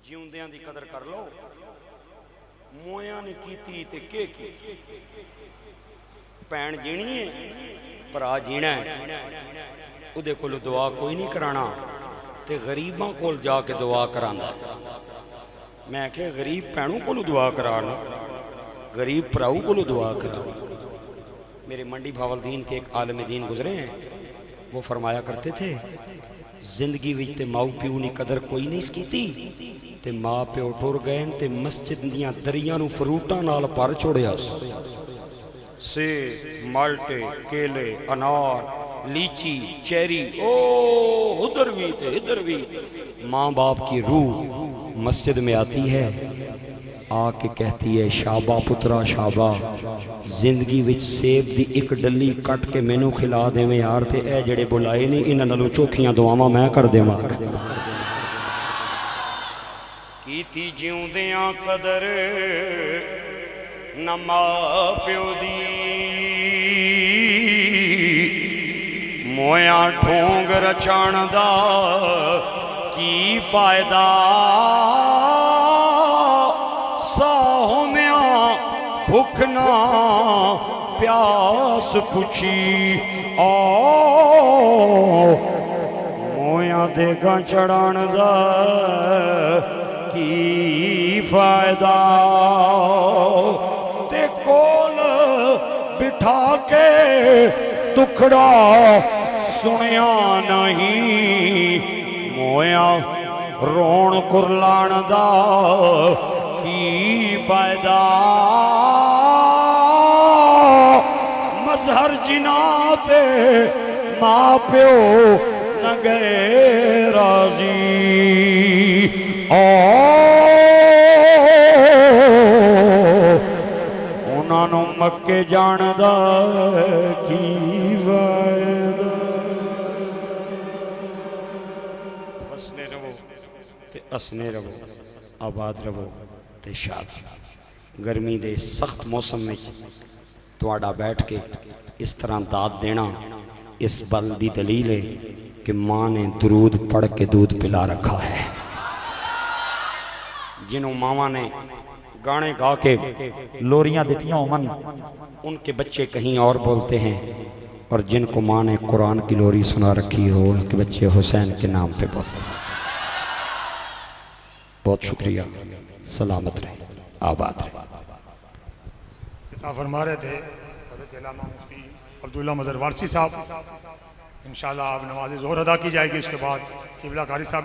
جیوندیاں دی قدر کر لو مویاں نے کیتی تے کے کیتی پین جینی ہے پرا جینا ہے اودے کولو دعا کوئی نہیں کرانا تے غریباں کول جا کے دعا کراندا ہے میں کہ غریب پینوں کولو دعا کرانا غریب پراؤ کولو دعا کرانا میرے منڈی بھاولدین کے ایک عالم دین گزرے ہیں وہ فرمایا کرتے تھے زندگی وچ تے ماؤ پیو نی قدر کوئی نہیں کیتی تے ماں پیو ٹر گئے تے مسجد دیاں دریاں نو فروٹاں نال بھر چھوڑیا سے مالٹے کیلے انار لیچی چیری او ادھر بھی تے ادھر بھی ماں باپ کی روح مسجد میں آتی ہے آ کے کہتی ہے شابہ پترا شابہ زندگی وچ سیب دی ایک ڈلی کٹ کے مینوں کھلا دیویں یار تے اے جڑے بلائے نہیں انہاں نالوں چوکھیاں دعاواں میں کر دیواں کیتی جیوندیاں قدر نہ ماں پیو دی مویاں ڈھونگ رچان دا کی فائدہ ساہمیاں بھکنا پیاس پچھی مویاں دے گا چڑھان دا کی فائدہ تے کول بٹھا کے دکھڑا سنیا نہیں مویاں رون کرلان دا کی فائدہ مظہر جناتے ماں پیو نہ گئے راضی انہاں نوں مکے جان دا کی فائدہ بسنے رہو تے اسنے رہو آباد رہو تے شاد گرمی دے سخت موسم میں تواڈا بیٹھ کے اس طرح داد دینا اس بل دی دلیل ہے کہ ماں نے درود پڑھ کے دودھ پلا رکھا ہے جنہوں ماما نے گانے گا کے لوریاں دیتیاں امن ان کے بچے کہیں اور بولتے ہیں اور جن کو ماں نے قرآن کی لوری سنا رکھی ہو ان کے بچے حسین کے نام پہ بولتے ہیں بہت شکریہ سلامت رہے آباد رہے کتاب فرما رہے تھے حضرت علامہ مفتی عبداللہ مظہر وارسی صاحب انشاءاللہ آپ نماز ظہر ادا کی جائے گی اس کے بعد قبلہ قاری صاحب بھی